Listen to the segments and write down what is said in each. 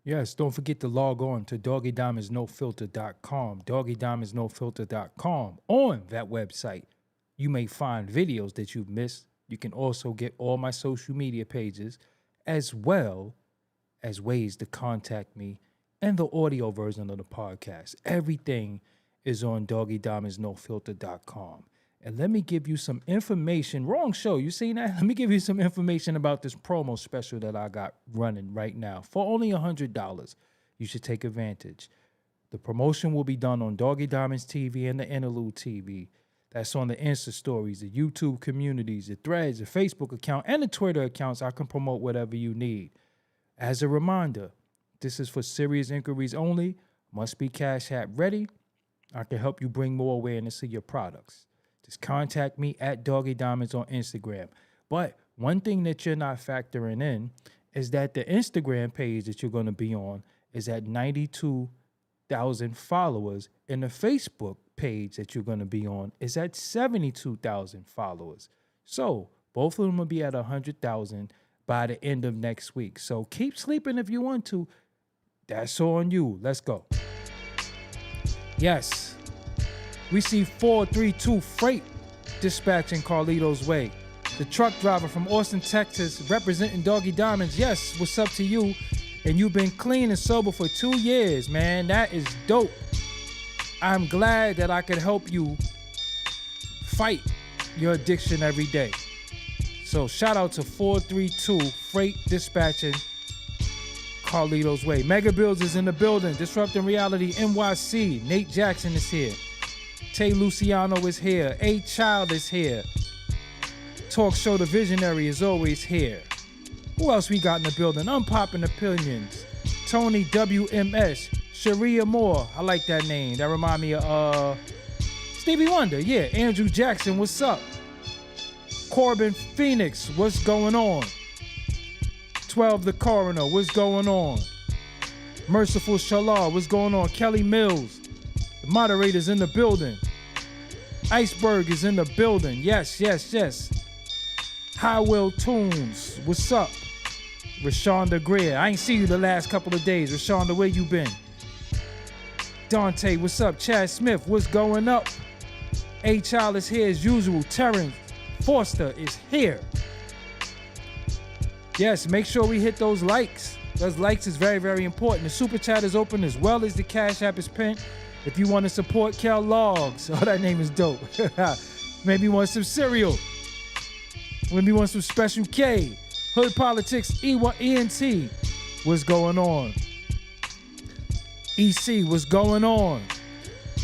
Yes, don't forget to log on to doggiediamondsnofilter.com, doggiediamondsnofilter.com. On that website, you may find videos that you've missed. You can also get all my social media pages, as well as ways to contact me and the audio version of the podcast. Everything is on doggiediamondsnofilter.com. And let me give you some information. Wrong show. You seen that? Let me give you some information about this promo special that I got running right now. For only $100, you should take advantage. The promotion will be done on Doggie Diamonds TV and the Interlude TV. That's on the Insta stories, the YouTube communities, the threads, the Facebook account, and the Twitter accounts. I can promote whatever you need. As a reminder, this is for serious inquiries only. Must be Cash App ready. I can help you bring more awareness to your products. Just contact me at Doggie Diamonds on Instagram. But one thing that you're not factoring in is that the Instagram page that you're going to be on is at 92,000 followers, and the Facebook page that you're going to be on is at 72,000 followers. So both of them will be at 100,000 by the end of next week. So keep sleeping if you want to. That's on you. Let's go. Yes. We see 432 Freight dispatching Carlito's way. The truck driver from Austin, Texas, representing Doggie Diamonds. Yes, what's up to you? And you've been clean and sober for 2 years, man. That is dope. I'm glad that I could help you fight your addiction every day. So shout out to 432 Freight dispatching Carlito's way. Mega Bills is in the building. Disrupting Reality NYC. Nate Jackson is here. Tay Luciano is here. A Child is here. Talk Show The Visionary is always here. Who else we got in the building? Unpopping Opinions. Tony WMS. Sharia Moore. I like that name. That remind me of Stevie Wonder. Yeah. Andrew Jackson. What's up? Corbin Phoenix. What's going on? 12 the Coroner. What's going on? Merciful Shalal. What's going on? Kelly Mills. The moderator's in the building. Iceberg is in the building. Yes. High Will Tunes. What's up? Rashonda Greer. I ain't see you the last couple of days. Rashonda, where you been? Dante, what's up? Chad Smith, what's going up? A Child is here as usual. Terrence Forster is here. Yes, make sure we hit those likes. Those likes is very, very important. The super chat is open as well as the Cash App is pinned. If you want to support Kel Logs, oh, that name is dope. Maybe you want some cereal. Maybe you want some Special K. Hood Politics, ENT. What's going on? EC, what's going on?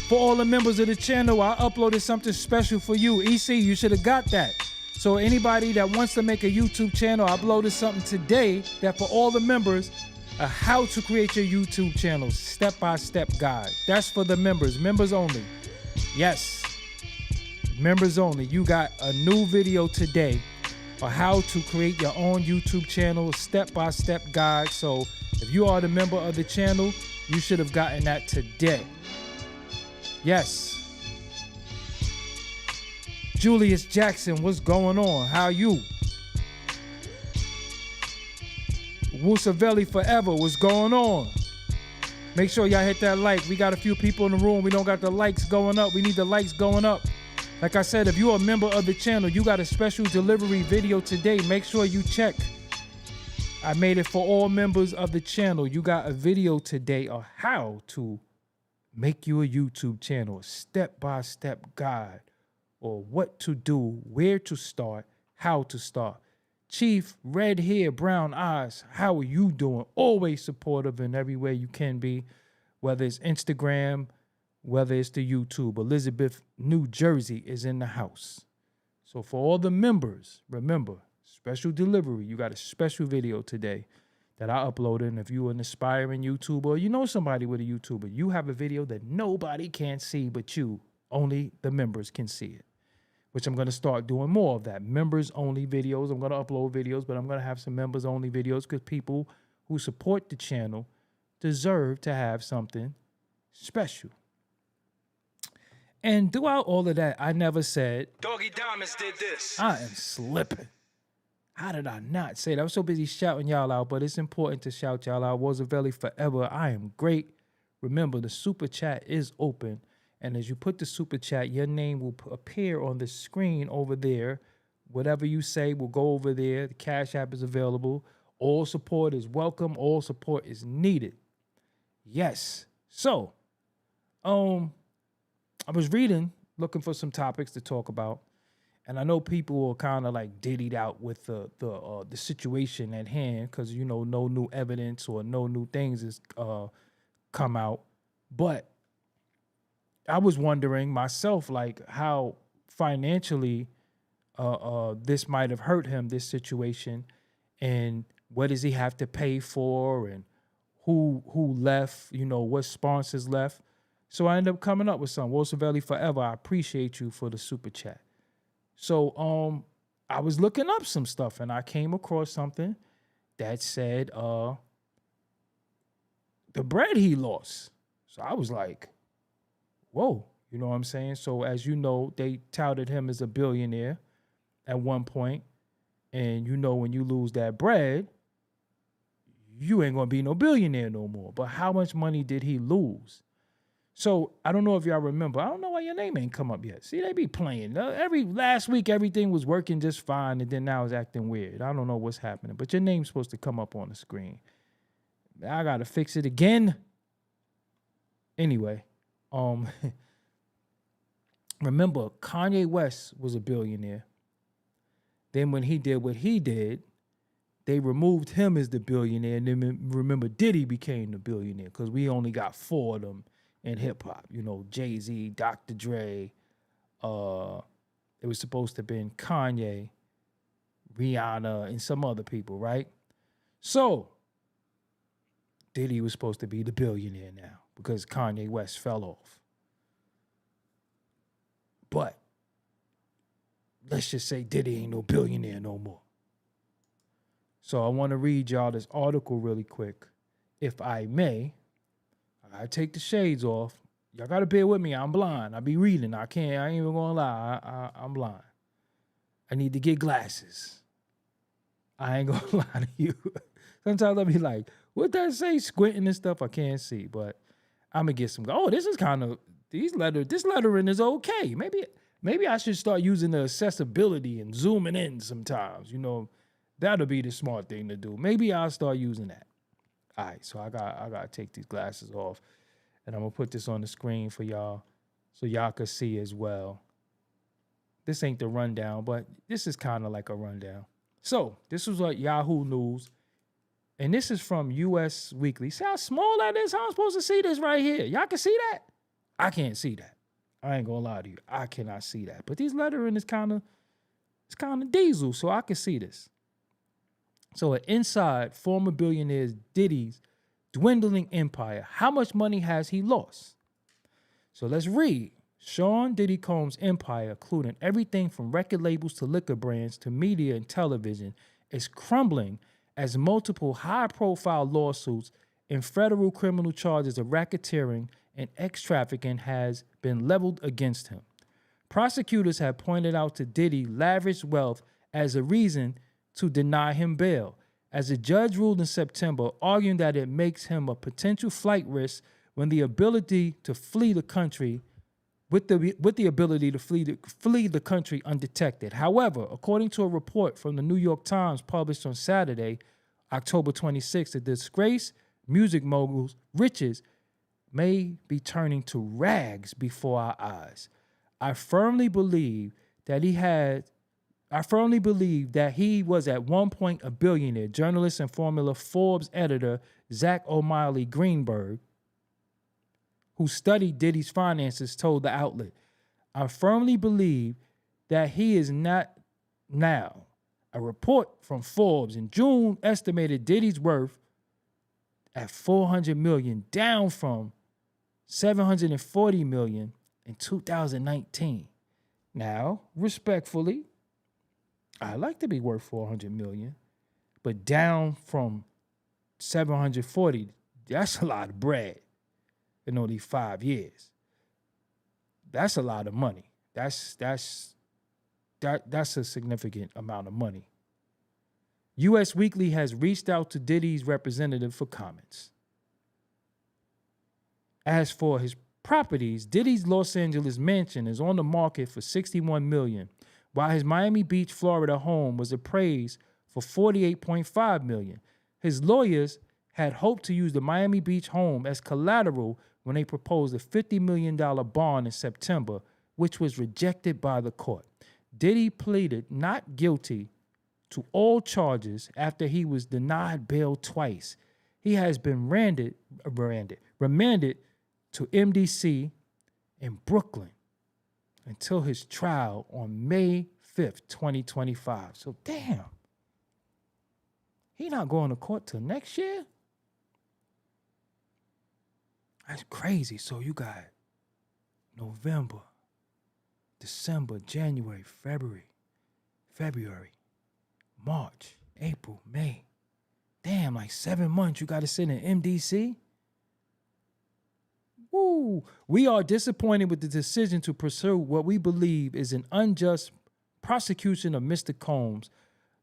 For all the members of the channel, I uploaded something special for you. EC, you should have got that. So anybody that wants to make a YouTube channel, I uploaded something today that for all the members, how to create your YouTube channel, step-by-step guide. That's for the members only. Yes, members only. You got a new video today on how to create your own YouTube channel, step-by-step guide. So if you are the member of the channel, you should have gotten that today. Yes. Julius Jackson, what's going on? How are you? Woosavelli Forever, what's going on? Make sure y'all hit that like. We got a few people in the room. We don't got the likes going up. We need the likes going up. Like I said, if you're a member of the channel, you got a special delivery video today. Make sure you check. I made it for all members of the channel. You got a video today on how to make you a YouTube channel, a step-by-step guide, or what to do, where to start, how to start. Chief, red hair, brown eyes, how are you doing? Always supportive in every way you can be, whether it's Instagram, whether it's the YouTube. Elizabeth, New Jersey is in the house. So for all the members, remember, special delivery. You got a special video today that I uploaded. And if you're an aspiring YouTuber, or you know somebody with a YouTuber, you have a video that nobody can see but you. Only the members can see it, which I'm going to start doing more of that. Members-only videos. I'm going to upload videos, but I'm going to have some members-only videos because people who support the channel deserve to have something special. And throughout all of that, I never said, Doggie Diamonds did this. I am slipping. How did I not say that? I was so busy shouting y'all out, but it's important to shout y'all out. Roosevelt forever. I am great. Remember, the super chat is open. And as you put the super chat, your name will appear on the screen over there. Whatever you say will go over there. The Cash App is available. All support is welcome. All support is needed. Yes. So, I was reading, looking for some topics to talk about. And I know people are kind of like diddied out with the situation at hand because, you know, no new evidence or no new things has come out. But I was wondering myself, like, how financially this might have hurt him, this situation, and what does he have to pay for, and who left, you know, what sponsors left. So I ended up coming up with some. Roosevelt forever. I appreciate you for the super chat. So I was looking up some stuff and I came across something that said the bread he lost. So I was like, whoa, you know what I'm saying? So as you know, they touted him as a billionaire at one point. And you know, when you lose that bread, you ain't gonna be no billionaire no more. But how much money did he lose? So I don't know if y'all remember. I don't know why your name ain't come up yet. See, they be playing. Last week, everything was working just fine, and then now it's acting weird. I don't know what's happening, but your name's supposed to come up on the screen. I gotta fix it again. Anyway, remember Kanye West was a billionaire. Then when he did what he did, they removed him as the billionaire. And then remember Diddy became the billionaire because we only got 4 of them in hip hop. You know, Jay-Z, Dr. Dre. It was supposed to have been Kanye, Rihanna, and some other people, right? So Diddy was supposed to be the billionaire now because Kanye West fell off. But let's just say Diddy ain't no billionaire no more. So I want to read y'all this article really quick, if I may. I gotta take the shades off. Y'all gotta bear with me. I'm blind. I be reading. I ain't even gonna lie. I'm blind. I need to get glasses. I ain't gonna lie to you. Sometimes I'll be like, what that say? Squinting and stuff. I can't see, but I'm gonna get some. Oh, this is kind of this lettering is okay. Maybe I should start using the accessibility and zooming in sometimes. You know, that'll be the smart thing to do. Maybe I'll start using that. All right, so I gotta take these glasses off, and I'm gonna put this on the screen for y'all so y'all can see as well. This ain't the rundown, but this is kind of like a rundown. So this was what Yahoo News, and this is from U.S. Weekly. See how small that is? How I'm supposed to see this right here? Y'all can see that? I can't see that. I ain't gonna lie to you. I cannot see that. But these lettering is kind of diesel, so I can see this. So inside former billionaire Diddy's dwindling empire, how much money has he lost? So let's read. Sean Diddy Combs' empire, including everything from record labels to liquor brands to media and television, is crumbling as multiple high-profile lawsuits and federal criminal charges of racketeering and ex-trafficking has been leveled against him. Prosecutors have pointed out to Diddy lavish wealth as a reason to deny him bail, as a judge ruled in September, arguing that it makes him a potential flight risk when the ability to flee the country, with the ability to flee the country undetected. However, according to a report from the New York Times published on Saturday, October 26th, the disgraced music mogul's riches may be turning to rags before our eyes. I firmly believe that he was at one point a billionaire, journalist and Formula Forbes editor Zach O'Malley Greenberg, who studied Diddy's finances, told the outlet. I firmly believe that he is not now. A report from Forbes in June estimated Diddy's worth at $400 million, down from $740 million in 2019. Now, respectfully, I like to be worth $400 million, but down from 740, that's a lot of bread in only 5 years. That's a lot of money. That's a significant amount of money. U.S. Weekly has reached out to Diddy's representative for comments. As for his properties, Diddy's Los Angeles mansion is on the market for $61 million, while his Miami Beach, Florida home was appraised for $48.5 million. His lawyers had hoped to use the Miami Beach home as collateral when they proposed a $50 million bond in September, which was rejected by the court. Diddy pleaded not guilty to all charges after he was denied bail twice. He has been remanded to MDC in Brooklyn until his trial on May 5th, 2025. So damn, he not going to court till next year? That's crazy. So you got November, December, January, February, March, April, May. Damn, like 7 months you got to sit in MDC? Woo! We are disappointed with the decision to pursue what we believe is an unjust prosecution of Mr. Combs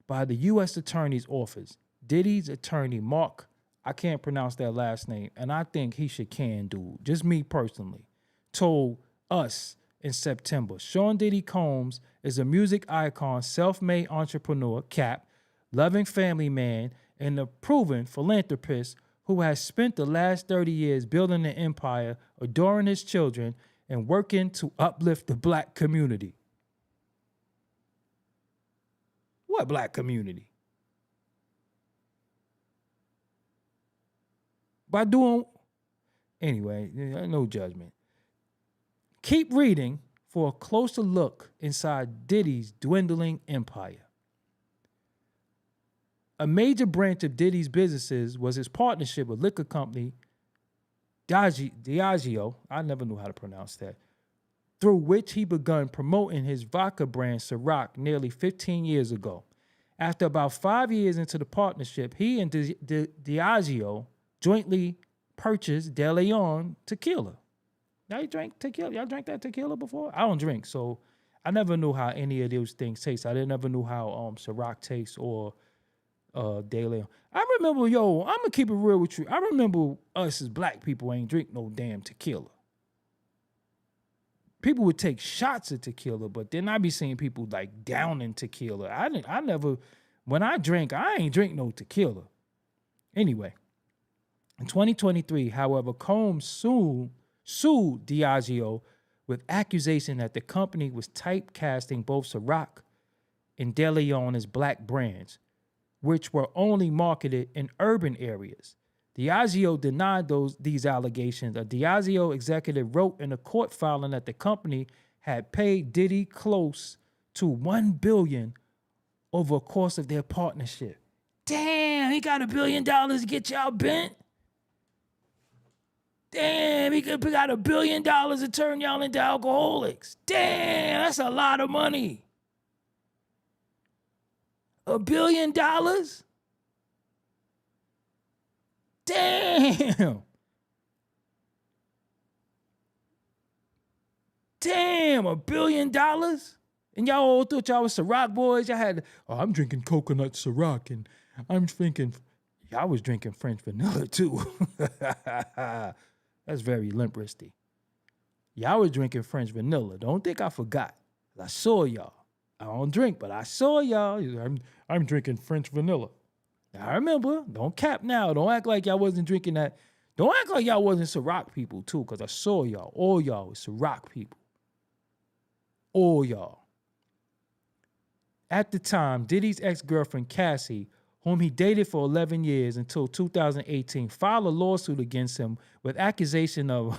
by the U.S. Attorney's Office. Diddy's attorney, Mark, I can't pronounce that last name, and I think he should dude, just me personally, told us in September. Sean Diddy Combs is a music icon, self-made entrepreneur, Cap, loving family man, and a proven philanthropist who has spent the last 30 years building an empire, adoring his children, and working to uplift the black community. What black community? By doing, anyway, no judgment. Keep reading for a closer look inside Diddy's dwindling empire. A major branch of Diddy's businesses was his partnership with liquor company Diageo, I never knew how to pronounce that, through which he began promoting his vodka brand Ciroc nearly 15 years ago. After about 5 years into the partnership, he and Diageo jointly purchased De Leon tequila. Y'all drank tequila? Y'all drank that tequila before? I don't drink, so I never knew how any of those things taste. I never knew how Ciroc tastes or De Leon. I remember, I'm gonna keep it real with you. I remember us as black people ain't drink no damn tequila. People would take shots of tequila, but then I be seeing people like downing tequila. I never, when I drink, I ain't drink no tequila. Anyway, in 2023, however, Combs sued Diageo with accusation that the company was typecasting both Ciroc and De Leon as black brands, which were only marketed in urban areas. Diageo denied these allegations. A Diageo executive wrote in a court filing that the company had paid Diddy close to $1 billion over a course of their partnership. Damn, he got $1 billion to get y'all bent? Damn, he got $1 billion to turn y'all into alcoholics. Damn, that's a lot of money. $1 billion? Damn. Damn, $1 billion? And y'all all thought y'all was Ciroc boys? Y'all had, I'm drinking coconut Ciroc, and I'm thinking, y'all was drinking French vanilla too. That's very limp-wristy. Y'all was drinking French vanilla. Don't think I forgot. I saw y'all. I don't drink, but I saw y'all. I'm drinking French vanilla. I remember. Don't cap now. Don't act like y'all wasn't drinking that. Don't act like y'all wasn't Ciroc people too, because I saw y'all. All y'all was Ciroc people. All y'all. At the time, Diddy's ex-girlfriend Cassie, whom he dated for 11 years until 2018, filed a lawsuit against him with accusation of,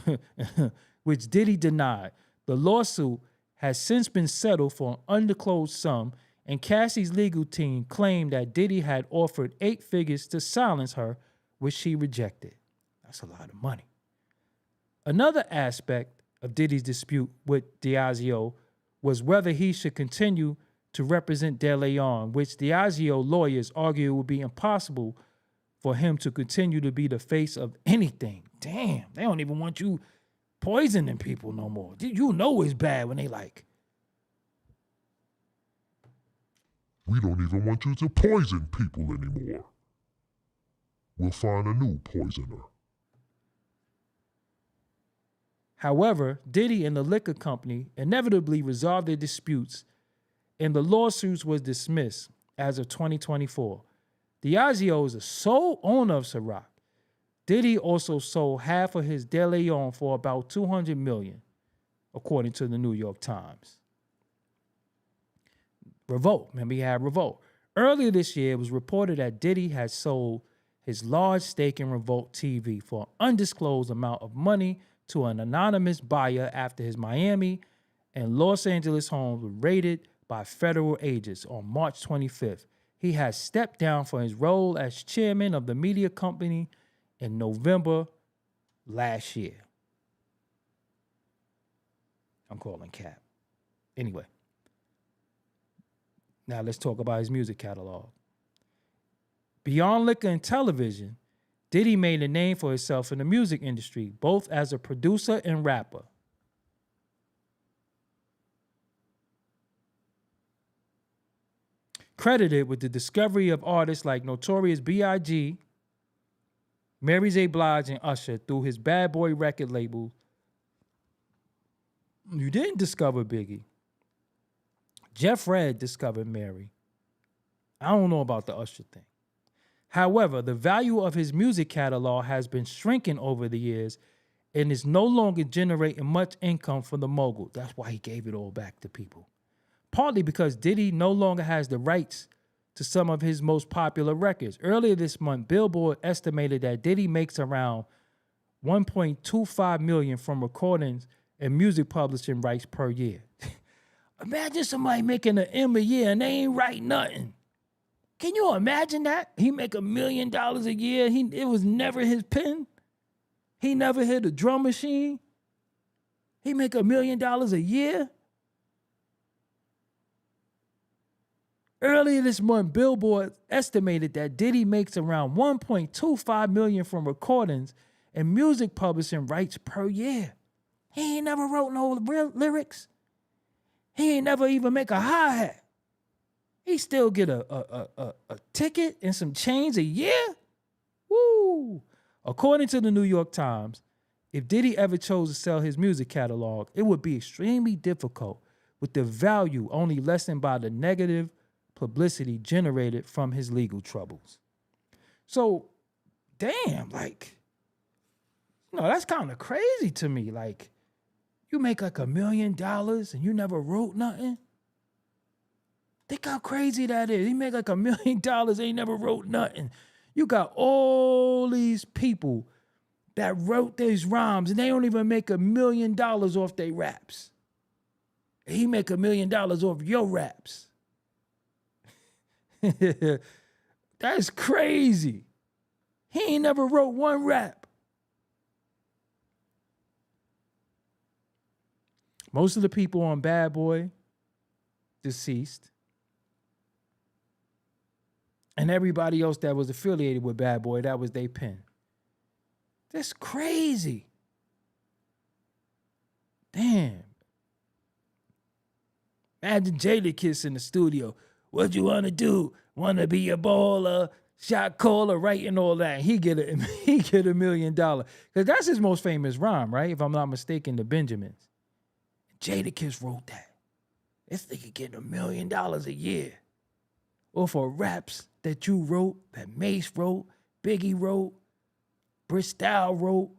which Diddy denied. The lawsuit has since been settled for an undisclosed sum, and Cassie's legal team claimed that Diddy had offered 8 figures to silence her, which she rejected. That's a lot of money. Another aspect of Diddy's dispute with Diageo was whether he should continue to represent De Leon, which Diageo lawyers argue would be impossible for him to continue to be the face of anything. Damn, they don't even want you poisoning people no more. You know it's bad when they like. We don't even want you to poison people anymore. We'll find a new poisoner. However, Diddy and the liquor company inevitably resolved their disputes, and the lawsuits was dismissed as of 2024. Diageo is the sole owner of Ciroc. Diddy also sold half of his De Leon for about $200 million, according to the New York Times. Revolt. Remember, he had Revolt. Earlier this year, it was reported that Diddy had sold his large stake in Revolt TV for an undisclosed amount of money to an anonymous buyer after his Miami and Los Angeles homes were raided by federal agents on March 25th. He has stepped down from his role as chairman of the media company in November last year. I'm calling cap. Anyway, now let's talk about his music catalog. Beyond liquor and television, Diddy made a name for himself in the music industry, both as a producer and rapper. Credited with the discovery of artists like Notorious B.I.G., Mary J. Blige, and Usher through his Bad Boy record label. You didn't discover Biggie. Jeff Redd discovered Mary. I don't know about the Usher thing. However, the value of his music catalog has been shrinking over the years and is no longer generating much income for the mogul. That's why he gave it all back to people. Partly because Diddy no longer has the rights to some of his most popular records. Earlier this month, Billboard estimated that Diddy makes around $1.25 million from recordings and music publishing rights per year. Imagine somebody making an M a year and they ain't write nothing. Can you imagine that? He make $1 million a year. It was never his pen. He never hit a drum machine. He make $1 million a year. Earlier this month, Billboard estimated that Diddy makes around $1.25 million from recordings and music publishing rights per year. He ain't never wrote no real lyrics. He ain't never even make a hi-hat. He still get a ticket and some change a year? Woo! According to the New York Times, if Diddy ever chose to sell his music catalog, it would be extremely difficult, with the value only lessened by the negative publicity generated from his legal troubles. So, damn, that's kind of crazy to me. Like, you make like $1 million and you never wrote nothing? Think how crazy that is. He make like $1 million, ain't never wrote nothing. You got all these people that wrote these rhymes and they don't even make $1 million off their raps. He make $1 million off your raps. That's crazy. He ain't never wrote one rap. Most of the people on Bad Boy deceased. And everybody else that was affiliated with Bad Boy, that was their pen. That's crazy. Damn. Imagine Jadakiss in the studio. What you want to do? Want to be a baller, shot caller, writing all that. He get $1 million. Because that's his most famous rhyme, right? If I'm not mistaken, the Benjamins. Jadakiss wrote that. This nigga getting $1 million a year. Or for raps that you wrote, that Mace wrote, Biggie wrote, Bristol wrote.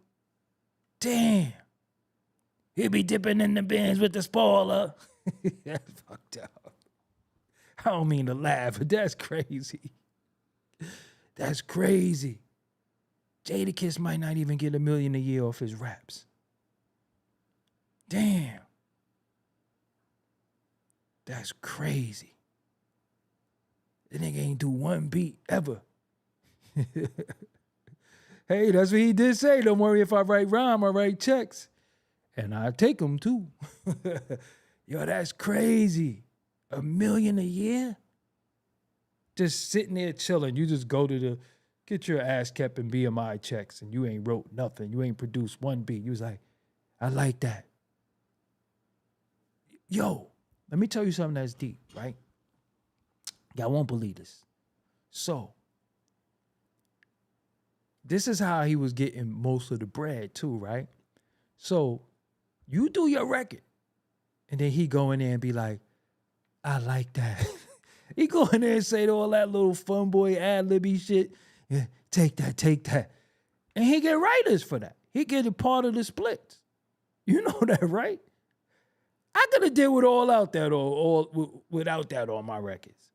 Damn. He'll be dipping in the bins with the spoiler. That's fucked up. I don't mean to laugh, but that's crazy. That's crazy. Jadakiss might not even get $1 million a year off his raps. Damn. That's crazy. The nigga ain't do one beat ever. Hey, that's what he did say. Don't worry if I write rhyme, I write checks. And I take them too. Yo, that's crazy. $1 million a year? Just sitting there chilling. You just go to get your ass kept in BMI checks and you ain't wrote nothing. You ain't produced one beat. You was like, I like that. Yo, let me tell you something that's deep, right? Y'all won't believe this. So, this is how he was getting most of the bread too, right? So, you do your record. And then he go in there and be like, I like that. He go in there and say all that little fun boy ad-libby shit. Yeah, take that. And he get writers for that. He get a part of the splits. You know that, right? I could have did with all without that on my records.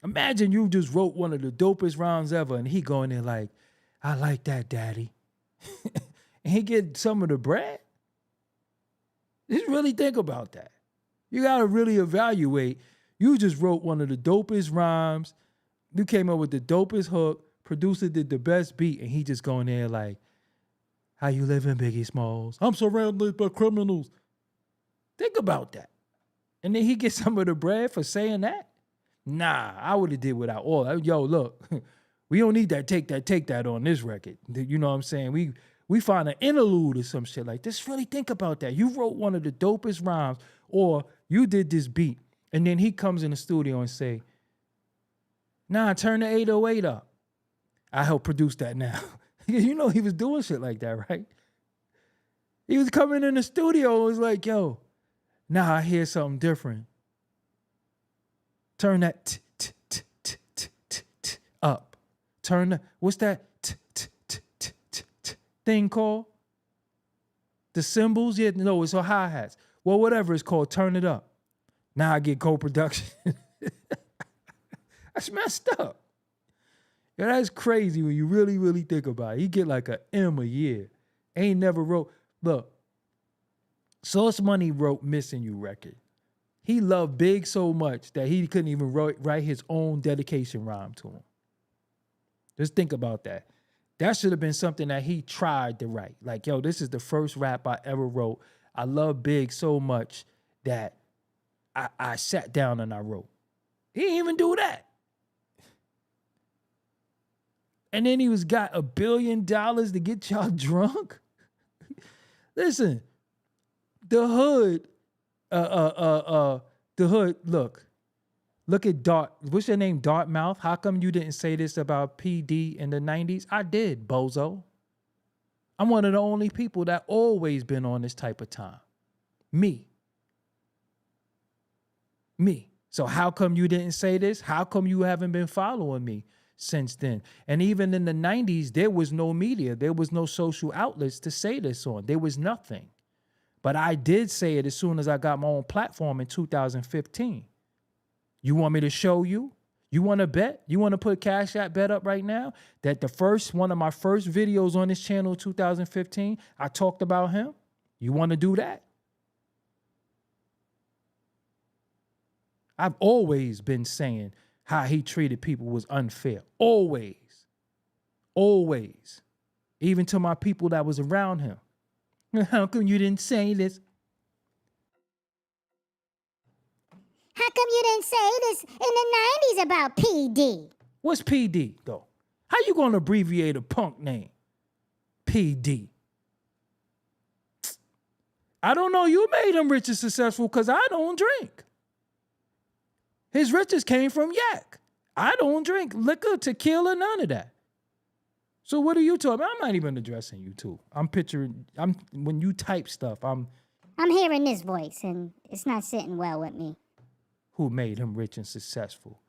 Imagine you just wrote one of the dopest rhymes ever and he go in there like, I like that, daddy. And he get some of the bread. Just really think about that. You got to really evaluate. You just wrote one of the dopest rhymes. You came up with the dopest hook. Producer did the best beat. And he just going there like, how you living, Biggie Smalls? I'm surrounded by criminals. Think about that. And then he gets some of the bread for saying that? Nah, I would have did without all that. Yo, look, we don't need that take that on this record. You know what I'm saying? We find an interlude or some shit like this. Really think about that. You wrote one of the dopest rhymes or you did this beat. And then he comes in the studio and say, nah, turn the 808 up. I help produce that now. You know he was doing shit like that, right? He was coming in the studio and was like, yo, now I hear something different. Turn that up. Turn the, what's that thing called? The cymbals? Yeah, no, it's a hi-hats. Well, whatever it's called, turn it up. Now I get co-production. That's messed up. Yeah, that's crazy when you really, really think about it. He get like an M a year. Ain't never wrote. Look, Source Money wrote Missing You record. He loved Big so much that he couldn't even write his own dedication rhyme to him. Just think about that. That should have been something that he tried to write. Like, yo, this is the first rap I ever wrote. I love Big so much that I sat down and I wrote. He didn't even do that. And then he got $1 billion to get y'all drunk. Listen, the hood, look at Dart. What's your name? Dartmouth. How come you didn't say this about PD in the 90s? I did, bozo. I'm one of the only people that always been on this type of time. Me. So how come you didn't say this? How come you haven't been following me since then? And even in the 90s, there was no media. There was no social outlets to say this on. There was nothing. But I did say it as soon as I got my own platform in 2015. You want me to show you? You want to bet? You want to put Cash App bet up right now? That one of my first videos on this channel in 2015, I talked about him? You want to do that? I've always been saying how he treated people was unfair. Always. Always. Even to my people that was around him. How come you didn't say this? How come you didn't say this in the 90s about PD? What's PD, though? How you going to abbreviate a punk name? PD. I don't know. You made him rich and successful because I don't drink. His riches came from yak. I don't drink liquor, tequila, none of that. So what are you talking about? I'm not even addressing you two. When you type stuff, I'm hearing this voice and it's not sitting well with me. Who made him rich and successful?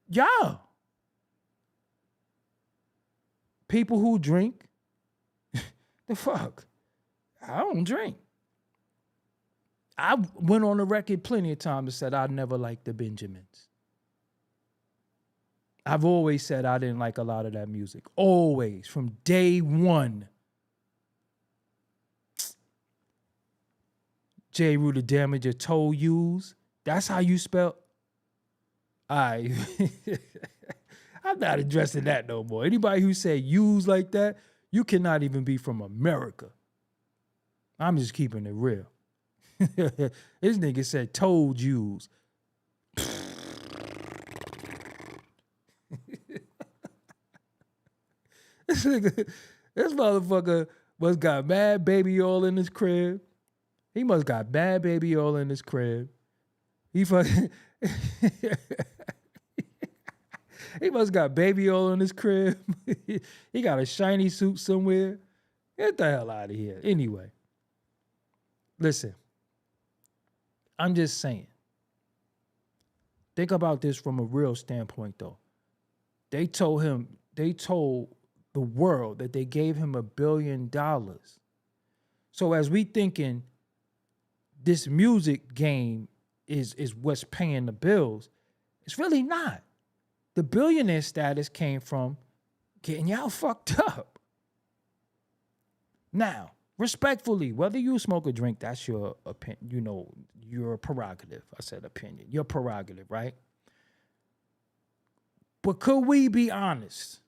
Y'all. People who drink. The fuck? I don't drink. I went on the record plenty of times and said I never liked the Benjamins. I've always said I didn't like a lot of that music. Always, from day one. J. Rue the Damager told yous. That's how you spell. I'm not addressing that no more. Anybody who say yous like that, you cannot even be from America. I'm just keeping it real. This nigga said told yous. This motherfucker must got mad baby oil in his crib. He must got bad baby oil in his crib. He fucking he must got baby oil in his crib. He got a shiny suit somewhere. Get the hell out of here. Anyway, listen, I'm just saying. Think about this from a real standpoint, though. They told the world that they gave him $1 billion. So as we thinking this music game is what's paying the bills, it's really not. The billionaire status came from getting y'all fucked up. Now, respectfully, whether you smoke or drink, that's your opinion. You know, your prerogative. I said opinion. Your prerogative, right? But could we be honest?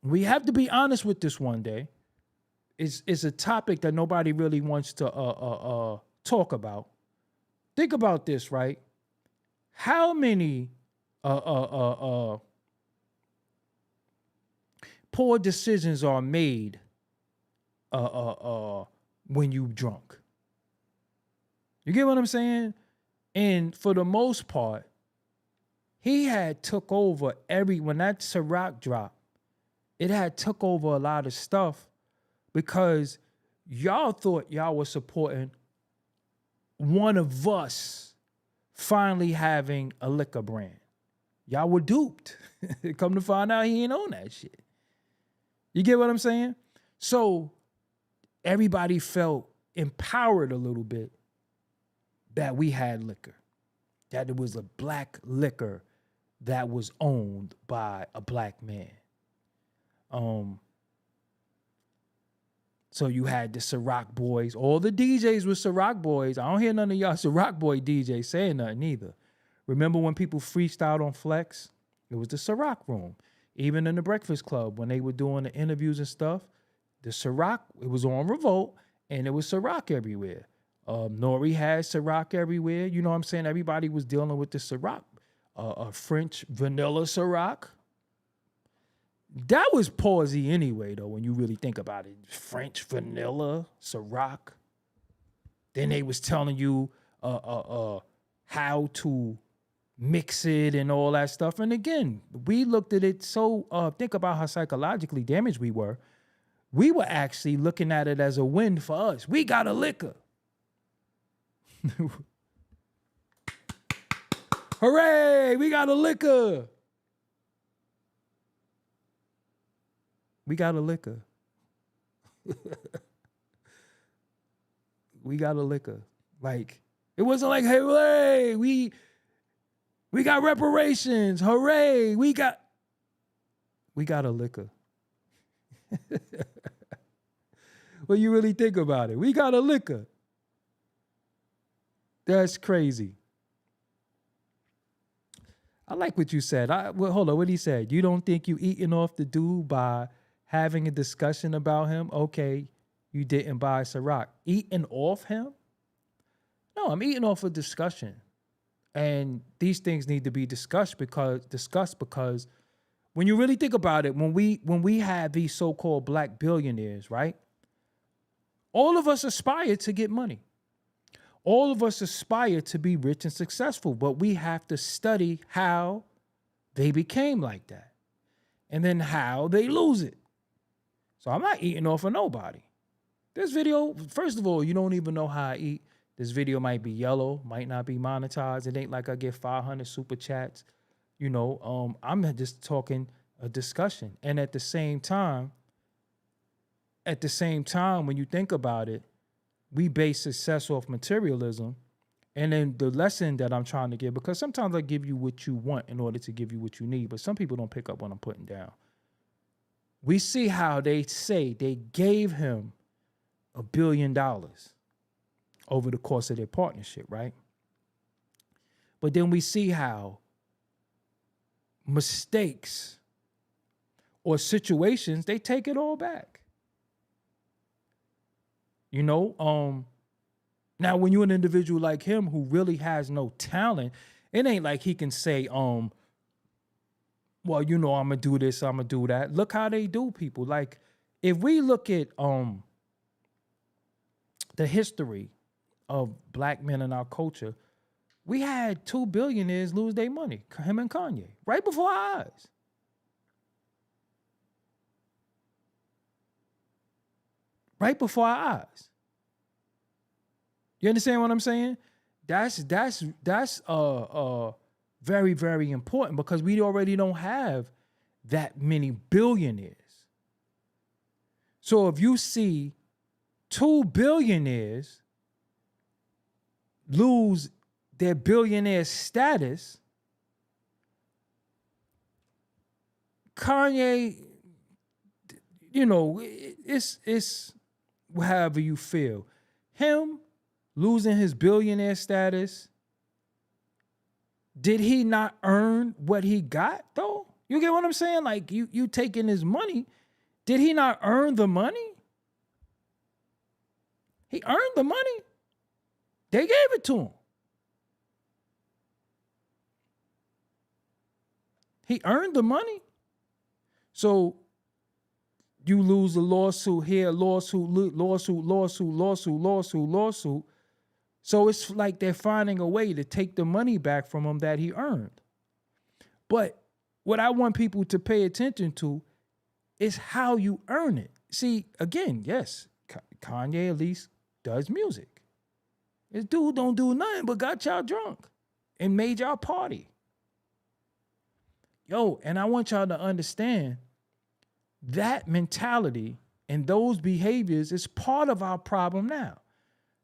We have to be honest with this one day. It's a topic that nobody really wants to talk about. Think about this, right? How many poor decisions are made when you drunk? You get what I'm saying? And for the most part, he had took over when that Ciroc dropped, it had took over a lot of stuff because y'all thought y'all were supporting one of us finally having a liquor brand. Y'all were duped. Come to find out he ain't on that shit. You get what I'm saying? So everybody felt empowered a little bit that we had liquor, that it was a black liquor that was owned by a black man. So you had the Ciroc boys. All the DJs were Ciroc boys. I don't hear none of y'all Ciroc boy DJs saying nothing either. Remember when people freestyled on Flex? It was the Ciroc room. Even in the Breakfast Club, when they were doing the interviews and stuff, the Ciroc, it was on Revolt, and it was Ciroc everywhere. Nori had Ciroc everywhere. You know what I'm saying? Everybody was dealing with the Ciroc. French vanilla Ciroc. That was pawsy anyway, though, when you really think about it. French vanilla Ciroc. Then they was telling you how to mix it and all that stuff. And again, we looked at it so, think about how psychologically damaged we were. We were actually looking at it as a win for us. We got a liquor. Hooray, we got a liquor. We got a liquor. We got a liquor. Like, it wasn't like, hooray, we got reparations. Hooray, we got a liquor. When you really think about it, we got a liquor. That's crazy. I like what you said. Hold on, what he said. You don't think you eating off the dude by having a discussion about him? Okay, you didn't buy Ciroc. Eating off him? No, I'm eating off a discussion. And these things need to be discussed because when you really think about it, when we have these so-called black billionaires, right? All of us aspire to get money. All of us aspire to be rich and successful, but we have to study how they became like that and then how they lose it. So I'm not eating off of nobody. This video, first of all, you don't even know how I eat. This video might be yellow, might not be monetized. It ain't like I get 500 super chats. You know, I'm just talking a discussion. And at the same time, when you think about it, we base success off materialism. And then the lesson that I'm trying to give, because sometimes I give you what you want in order to give you what you need, but some people don't pick up what I'm putting down. We see how they say they gave him $1 billion over the course of their partnership, right? But then we see how mistakes or situations, they take it all back. You know, now when you're an individual like him who really has no talent, it ain't like he can say, well, you know, I'm going to do this, I'm going to do that. Look how they do people. Like, if we look at the history of black men in our culture, We had 2 billionaires lose their money, him and Kanye, right before our eyes. Right before our eyes. You understand what I'm saying? That's very, very important because we already don't have that many billionaires. So if you see 2 billionaires lose their billionaire status, Kanye, you know, it's however you feel. Him losing his billionaire status, did he not earn what he got though? You get what I'm saying? Like you taking his money, did he not earn the money? He earned the money. They gave it to him. He earned the money. So you lose a lawsuit here, lawsuit. So it's like they're finding a way to take the money back from him that he earned. But what I want people to pay attention to is how you earn it. See, again, yes, Kanye at least does music. This dude don't do nothing but got y'all drunk and made y'all party. Yo, and I want y'all to understand that mentality and those behaviors is part of our problem now.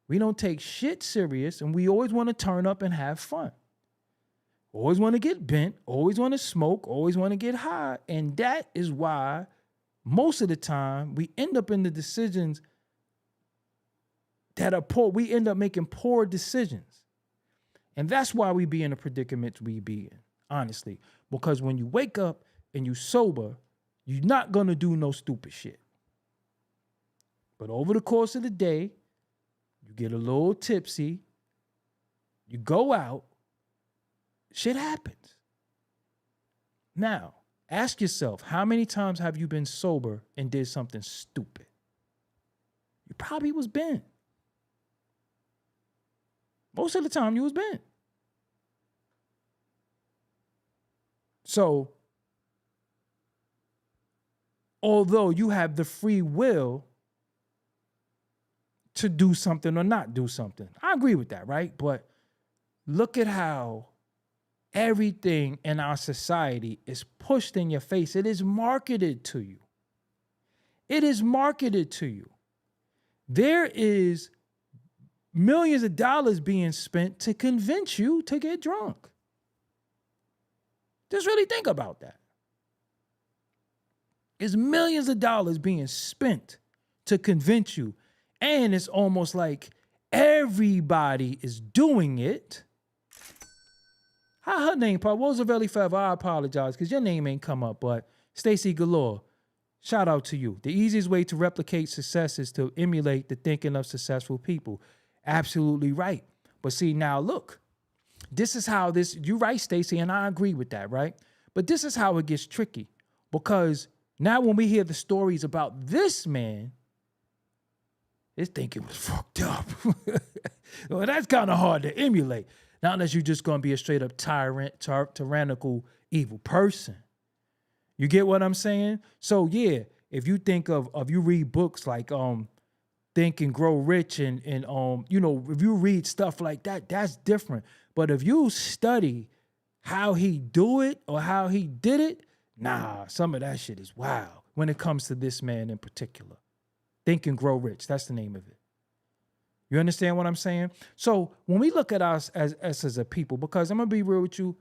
We don't take shit serious and we always want to turn up and have fun. Always want to get bent, always want to smoke, always want to get high. And that is why most of the time we end up in the decisions that are poor. We end up making poor decisions. And that's why we be in the predicament we be in, honestly. Because when you wake up and you sober, you're not going to do no stupid shit. But over the course of the day, you get a little tipsy, you go out, shit happens. Now, ask yourself, how many times have you been sober and did something stupid? You probably was bent. Most of the time you was bent. So, although you have the free will to do something or not do something, I agree with that, right? But look at how everything in our society is pushed in your face. It is marketed to you. It is marketed to you. There is millions of dollars being spent to convince you to get drunk. Just really think about that. There's millions of dollars being spent to convince you. And it's almost like everybody is doing it. How her name, Paul? What was it really forever? I apologize because your name ain't come up, but Stacy Galore, shout out to you. The easiest way to replicate success is to emulate the thinking of successful people. Absolutely right. But see, now look, this is how this, you're right, Stacy, and I agree with that, right? But this is how it gets tricky because now when we hear the stories about this man, this thinking was fucked up. Well, that's kind of hard to emulate. Not unless you're just going to be a straight up tyrannical, evil person. You get what I'm saying? So yeah, if you think of you read books like Think and Grow Rich and you know, if you read stuff like that, that's different. But if you study how he do it or how he did it, nah, some of that shit is wild when it comes to this man in particular. Think and Grow Rich, that's the name of it. You understand what I'm saying? So when we look at us as a people, because I'm gonna be real with you,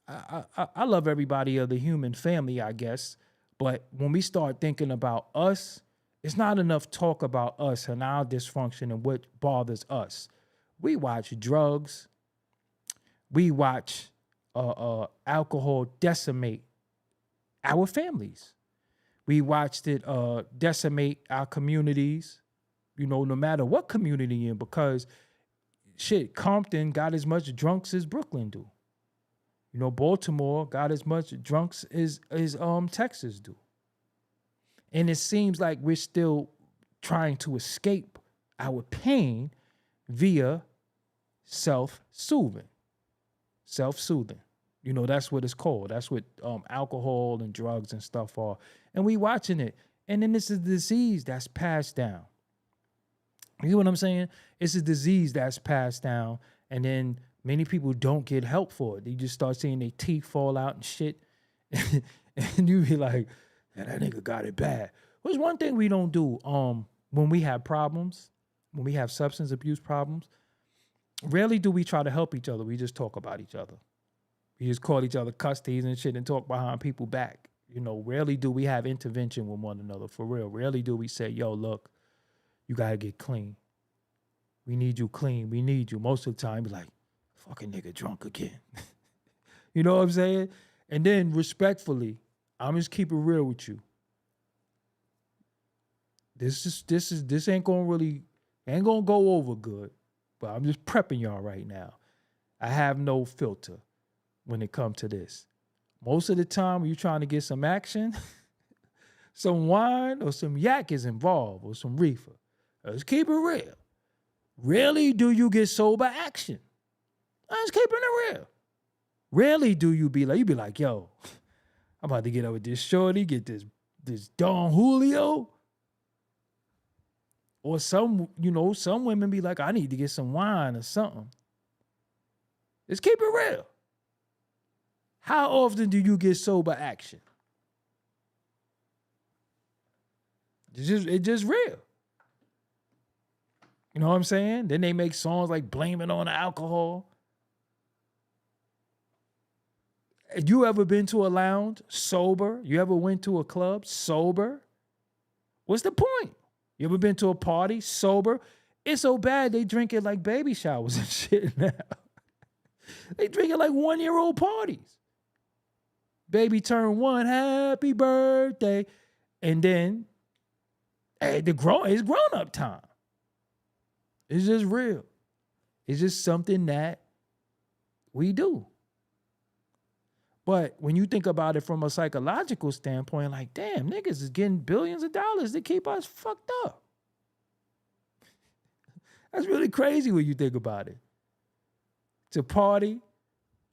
I love everybody of the human family, I guess. But when we start thinking about us, it's not enough talk about us and our dysfunction and what bothers us. We watch drugs. We watch alcohol decimate our families. We watched it decimate our communities, you know, no matter what community you're in, because shit, Compton got as much drunks as Brooklyn do. You know, Baltimore got as much drunks as Texas do. And it seems like we're still trying to escape our pain via self-soothing. Self-soothing. You know, that's what it's called. That's what alcohol and drugs and stuff are. And we watching it. And then it's a disease that's passed down. You know what I'm saying? It's a disease that's passed down. And then many people don't get help for it. They just start seeing their teeth fall out and shit. And you be like, man, that nigga got it bad. What's one thing we don't do when we have problems, when we have substance abuse problems? Rarely do we try to help each other. We just talk about each other. We just call each other custies and shit and talk behind people's back. You know, rarely do we have intervention with one another, for real. Rarely do we say, yo, look, you got to get clean. We need you clean. We need you. Most of the time, be like, fucking nigga drunk again. You know what I'm saying? And then respectfully, I'm just keep it real with you. This ain't gonna go over good, but I'm just prepping y'all right now. I have no filter when it comes to this. Most of the time when you're trying to get some action, some wine or some yak is involved or some reefer. Let's keep it real. Rarely do you get sober action. I'm just keeping it real. Rarely do you be like, yo, I'm about to get up with this shorty, get this Don Julio. Or some women be like, I need to get some wine or something. Let's keep it real. How often do you get sober action? It's just real. You know what I'm saying? Then they make songs like Blame It on the Alcohol. You ever been to a lounge sober? You ever went to a club sober? What's the point? You ever been to a party sober? It's so bad they drink it like baby showers and shit now. They drink it like 1-year-old parties. Baby turn 1, happy birthday. And then it's grown up time. It's just real. It's just something that we do. But when you think about it from a psychological standpoint, like, damn, niggas is getting billions of dollars to keep us fucked up. That's really crazy when you think about it. To party,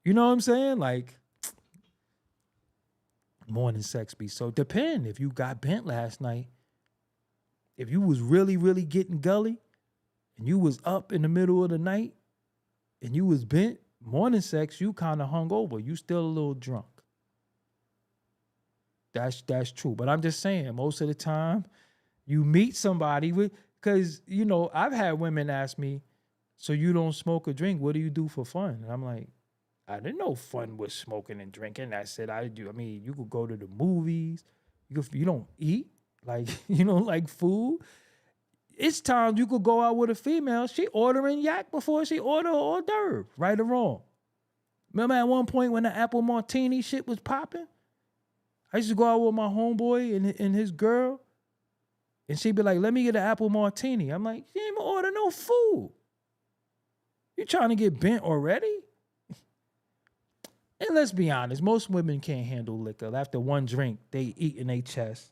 you know what I'm saying? Like, morning sex be so, depend if you got bent last night. If you was really, really getting gully and you was up in the middle of the night and you was bent, morning sex, you kind of hung over. You still a little drunk. That's true. But I'm just saying, most of the time, you meet somebody with, because, you know, I've had women ask me, so you don't smoke or drink, what do you do for fun? And I'm like, I didn't know fun was smoking and drinking. I said, I do. I mean, you could go to the movies. You don't eat, like, you don't like food. It's times you could go out with a female, she ordering yak before she order hors d'oeuvre, right or wrong. Remember at one point when the apple martini shit was popping? I used to go out with my homeboy and his girl, and she'd be like, let me get an apple martini. I'm like, you ain't even order no food. You trying to get bent already? And let's be honest, most women can't handle liquor. After one drink, they eat in their chest.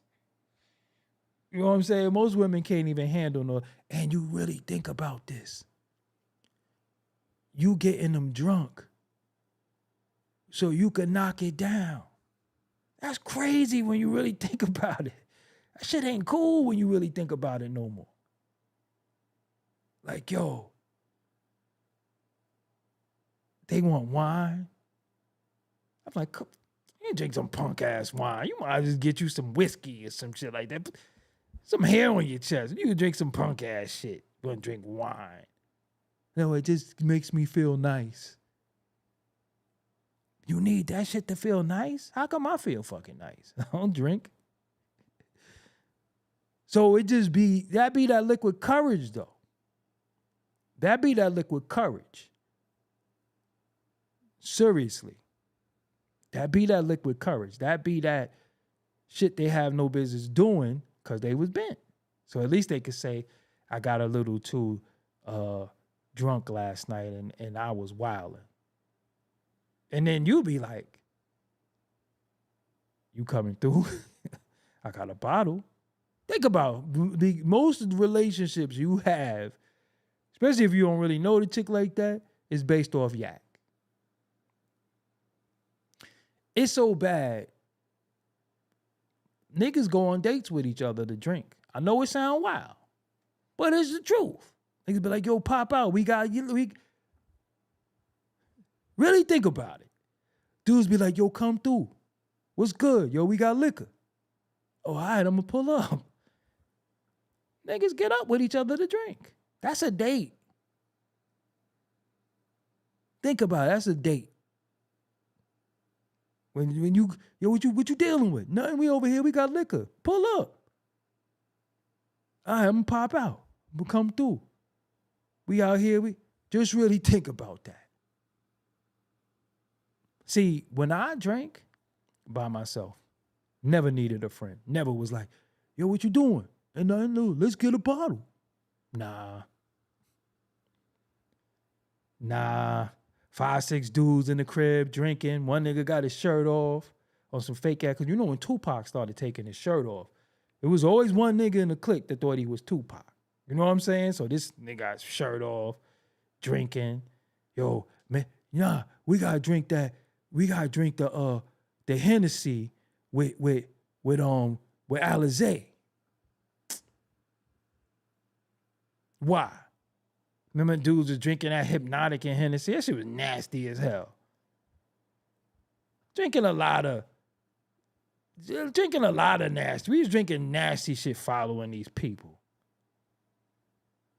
You know what I'm saying? Most women can't even handle no. And you really think about this. You getting them drunk so you can knock it down. That's crazy when you really think about it. That shit ain't cool when you really think about it no more. Like, yo, they want wine. I'm like, you drink some punk ass wine. You might just get you some whiskey or some shit like that. Some hair on your chest. You can drink some punk ass shit. You want to drink wine. No, it just makes me feel nice. You need that shit to feel nice? How come I feel fucking nice? I don't drink. So it just that be that liquid courage though. That be that liquid courage. Seriously. That be that liquid courage. That be that shit they have no business doing because they was bent. So at least they could say, I got a little too drunk last night and I was wilding. And then you be like, you coming through? I got a bottle. Think about most of the relationships you have, especially if you don't really know the chick like that, is based off yak. It's so bad. Niggas go on dates with each other to drink. I know it sound wild, but it's the truth. Niggas be like, yo, pop out. We really think about it. Dudes be like, yo, come through. What's good? Yo, we got liquor. Oh, all right, I'm gonna pull up. Niggas get up with each other to drink. That's a date. Think about it. That's a date. When you, yo, what you dealing with? Nothing. We over here. We got liquor. Pull up. All right, I'm gonna pop out. We'll come through. We out here. We just really think about that. See, when I drank by myself, never needed a friend. Never was like, yo, what you doing? And nothing new. Let's get a bottle. Nah. 5, 6 dudes in the crib drinking. One nigga got his shirt off on some fake ass. Because you know when Tupac started taking his shirt off, it was always one nigga in the clique that thought he was Tupac. You know what I'm saying? So this nigga got his shirt off, drinking. Yo, man, nah, we gotta drink that. We gotta drink the Hennessy with Alizé. Why? Remember dudes was drinking that Hypnotic and Hennessy? That shit was nasty as hell. Drinking a lot of nasty. We was drinking nasty shit following these people.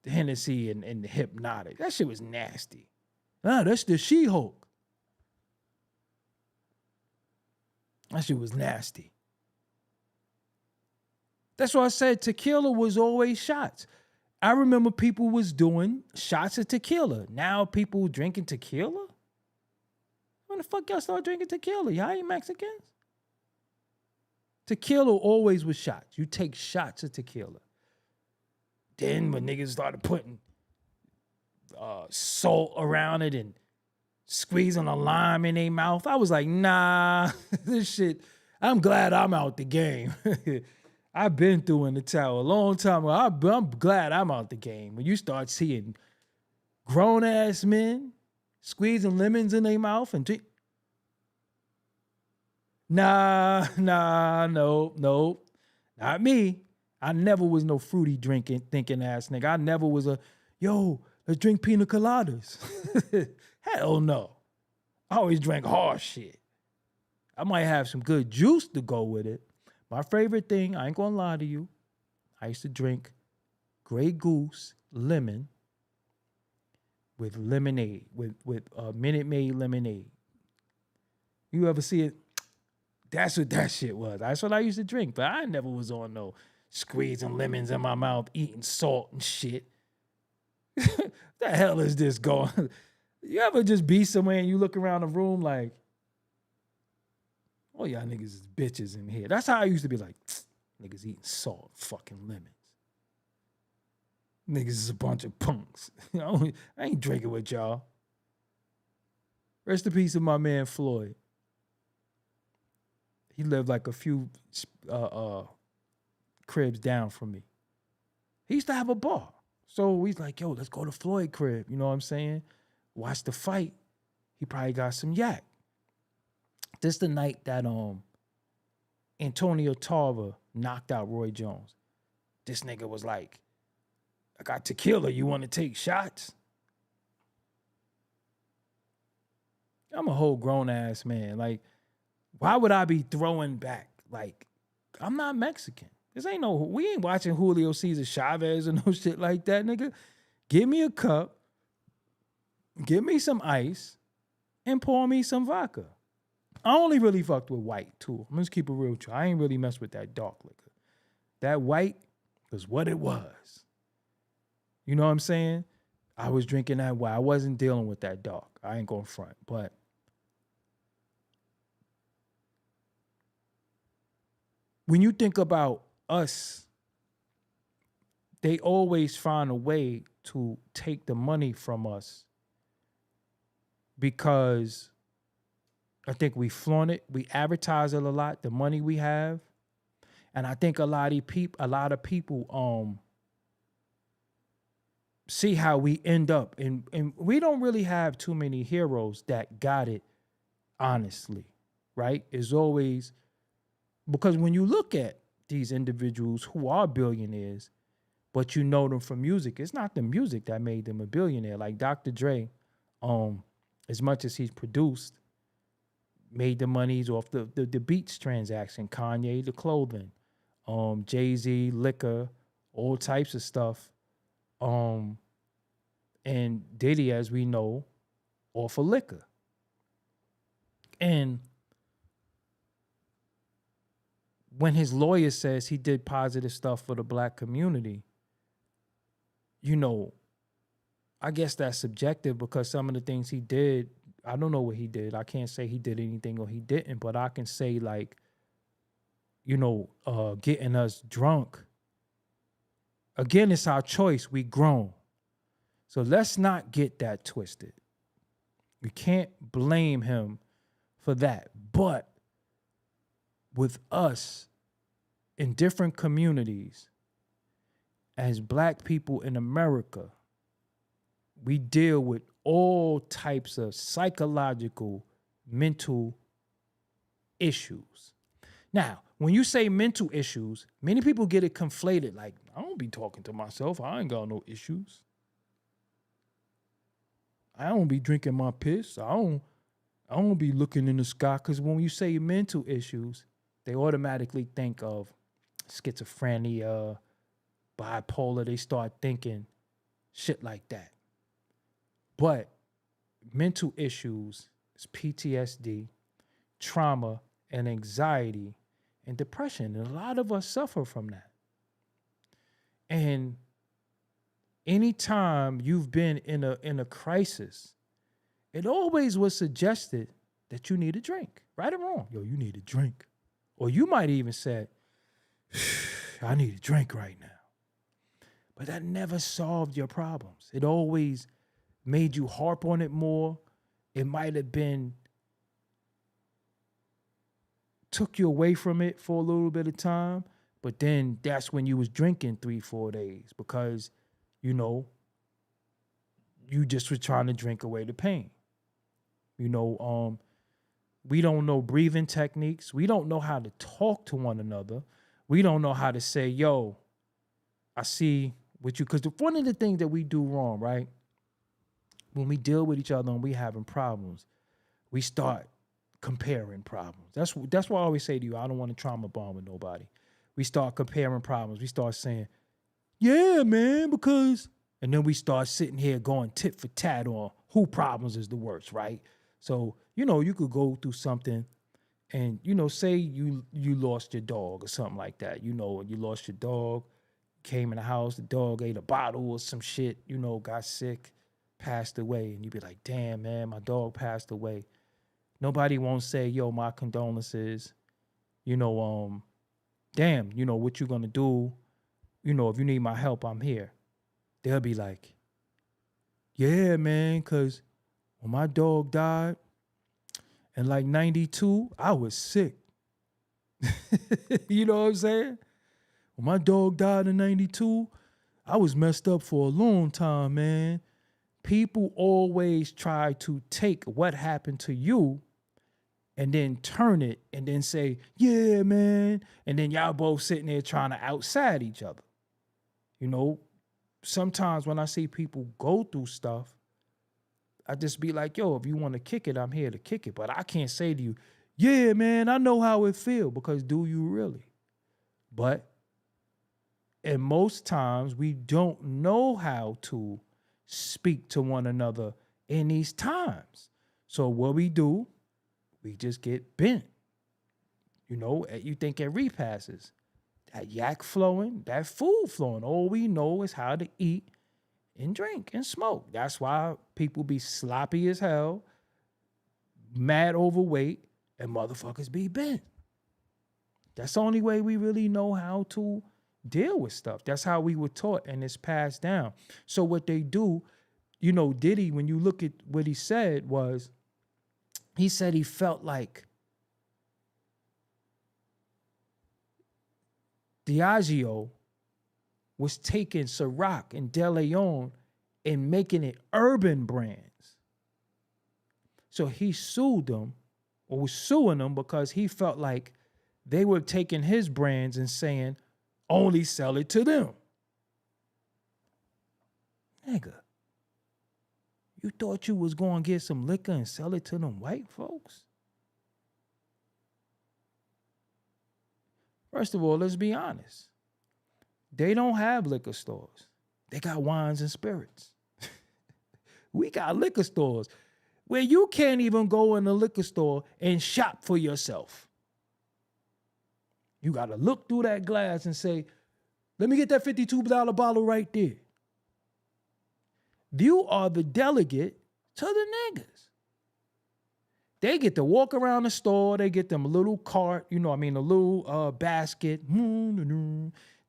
The Hennessy and the Hypnotic. That shit was nasty. Nah, that's the She-Hulk. That shit was nasty. That's why I said tequila was always shots. I remember people was doing shots of tequila. Now people drinking tequila? When the fuck y'all start drinking tequila? Y'all ain't Mexicans? Tequila always was shots. You take shots of tequila. Then when niggas started putting salt around it and squeezing a lime in their mouth, I was like, nah, this shit, I'm glad I'm out the game. I've been through in the towel a long time ago. I'm glad I'm out the game. When you start seeing grown-ass men squeezing lemons in their mouth and drink. No, not me. I never was no fruity drinking, thinking ass nigga. I never was yo, let's drink pina coladas. Hell no. I always drank hard shit. I might have some good juice to go with it. My favorite thing, I ain't gonna lie to you, I used to drink Grey Goose lemon with lemonade, with Minute Maid lemonade. You ever see it? That's what that shit was. That's what I used to drink, but I never was on no squeezing lemons in my mouth, eating salt and shit. The hell is this going? You ever just be somewhere and you look around the room like, oh, y'all niggas is bitches in here. That's how I used to be like, niggas eating salt, fucking lemons. Niggas is a bunch of punks. I ain't drinking with y'all. Rest in peace of my man Floyd. He lived like a few cribs down from me. He used to have a bar. So he's like, yo, let's go to Floyd crib. You know what I'm saying? Watch the fight. He probably got some yak. This the night that Antonio Tarver knocked out Roy Jones. This nigga was like, I got tequila. You want to take shots? I'm a whole grown-ass man. Like, why would I be throwing back? Like, I'm not Mexican. We ain't watching Julio Cesar Chavez or no shit like that, nigga. Give me a cup, give me some ice, and pour me some vodka. I only really fucked with white, too. I'm just keep it real true. I ain't really messed with that dark liquor. That white was what it was. You know what I'm saying? I was drinking that white. I wasn't dealing with that dark. I ain't going front. But when you think about us, they always find a way to take the money from us because I think we flaunt it. We advertise it a lot, the money we have. And I think a lot of people see how we end up. And we don't really have too many heroes that got it honestly. right, is always because when you look at these individuals who are billionaires, but you know them from music, it's not the music that made them a billionaire. Like Dr. Dre, as much as he's produced, made the monies off the Beats transaction, Kanye, the clothing, Jay-Z, liquor, all types of stuff. And Diddy, as we know, off of liquor. And when his lawyer says he did positive stuff for the black community, you know, I guess that's subjective because some of the things he did, I don't know what he did. I can't say he did anything or he didn't, but I can say, like, you know, getting us drunk. Again, it's our choice. We grown. So let's not get that twisted. We can't blame him for that. But with us in different communities, as black people in America, we deal with all types of psychological, mental issues. Now, when you say mental issues, many people get it conflated. Like, I don't be talking to myself. I ain't got no issues. I don't be drinking my piss. I don't be looking in the sky. Because when you say mental issues, they automatically think of schizophrenia, bipolar. They start thinking shit like that. But mental issues is PTSD, trauma, and anxiety, and depression. And a lot of us suffer from that. And anytime you've been in a crisis, it always was suggested that you need a drink. Right or wrong? Yo, you need a drink. Or you might even say, I need a drink right now. But that never solved your problems. It always made you harp on it more. It might have been took you away from it for a little bit of time, but then that's when you was drinking 3-4 days because, you know, you just were trying to drink away the pain. You know, we don't know breathing techniques. We don't know how to talk to one another. We don't know how to say, yo, I see what you, because one of the things that we do wrong, right? When we deal with each other and we having problems, we start comparing problems. That's why I always say to you, I don't want to trauma bond with nobody. We start comparing problems. We start saying, yeah, man, because, and then we start sitting here going tit for tat on who problems is the worst, right? So, you know, you could go through something and, you know, say you lost your dog or something like that. You know, you lost your dog, came in the house, the dog ate a bottle or some shit, you know, got sick, passed away. And you'd be like, damn, man, my dog passed away. Nobody won't say, yo, my condolences, you know, damn, you know, what you gonna do? You know, if you need my help, I'm here. They'll be like, yeah, man, because when my dog died in like 92, I was sick. You know what I'm saying? When my dog died in 92, I was messed up for a long time, man. People always try to take what happened to you and then turn it and then say, yeah, man. And then y'all both sitting there trying to outside each other. You know, sometimes when I see people go through stuff, I just be like, yo, if you want to kick it, I'm here to kick it. But I can't say to you, yeah, man, I know how it feels, because do you really? But and most times we don't know how to speak to one another in these times. So what we do, we just get bent. You know, you think at repasses, that yak flowing, that food flowing. All we know is how to eat and drink and smoke. That's why people be sloppy as hell, mad overweight, and motherfuckers be bent. That's the only way we really know how to deal with stuff. That's how we were taught, and it's passed down. So what they do, you know, Diddy, when you look at what he said was, he said he felt like Diageo was taking Ciroc and De Leon and making it urban brands. So he sued them or was suing them because he felt like they were taking his brands and saying, only sell it to them. Nigga, you thought you was going to get some liquor and sell it to them white folks? First of all, let's be honest. They don't have liquor stores. They got wines and spirits. We got liquor stores where you can't even go in a liquor store and shop for yourself. You got to look through that glass and say, let me get that $52 bottle right there. You are the delegate to the niggas. They get to walk around the store. They get them a little cart, a little basket.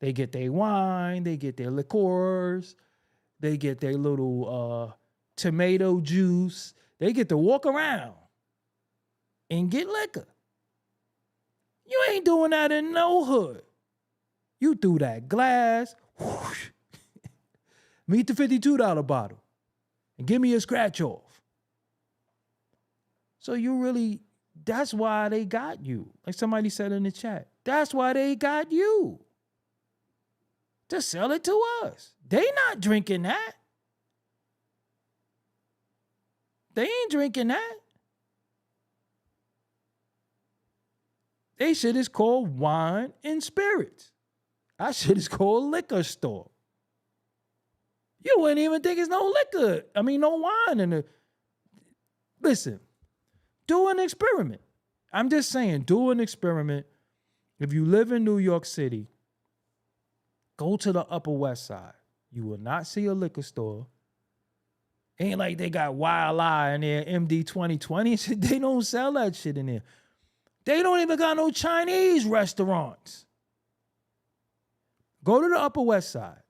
They get their wine. They get their liqueurs. They get their little tomato juice. They get to walk around and get liquor. You ain't doing that in no hood. You threw that glass. Whoosh, meet the $52 bottle and give me a scratch off. So that's why they got you. Like somebody said in the chat, that's why they got you. To sell it to us. They not drinking that. They ain't drinking that. They shit is called wine and spirits. That shit is called liquor store. You wouldn't even think it's no liquor. No wine in it. Listen, do an experiment. I'm just saying, do an experiment. If you live in New York City, go to the Upper West Side. You will not see a liquor store. Ain't like they got Wild Eye in there, MD 2020 and shit. They don't sell that shit in there. They don't even got no Chinese restaurants. Go to the Upper West Side.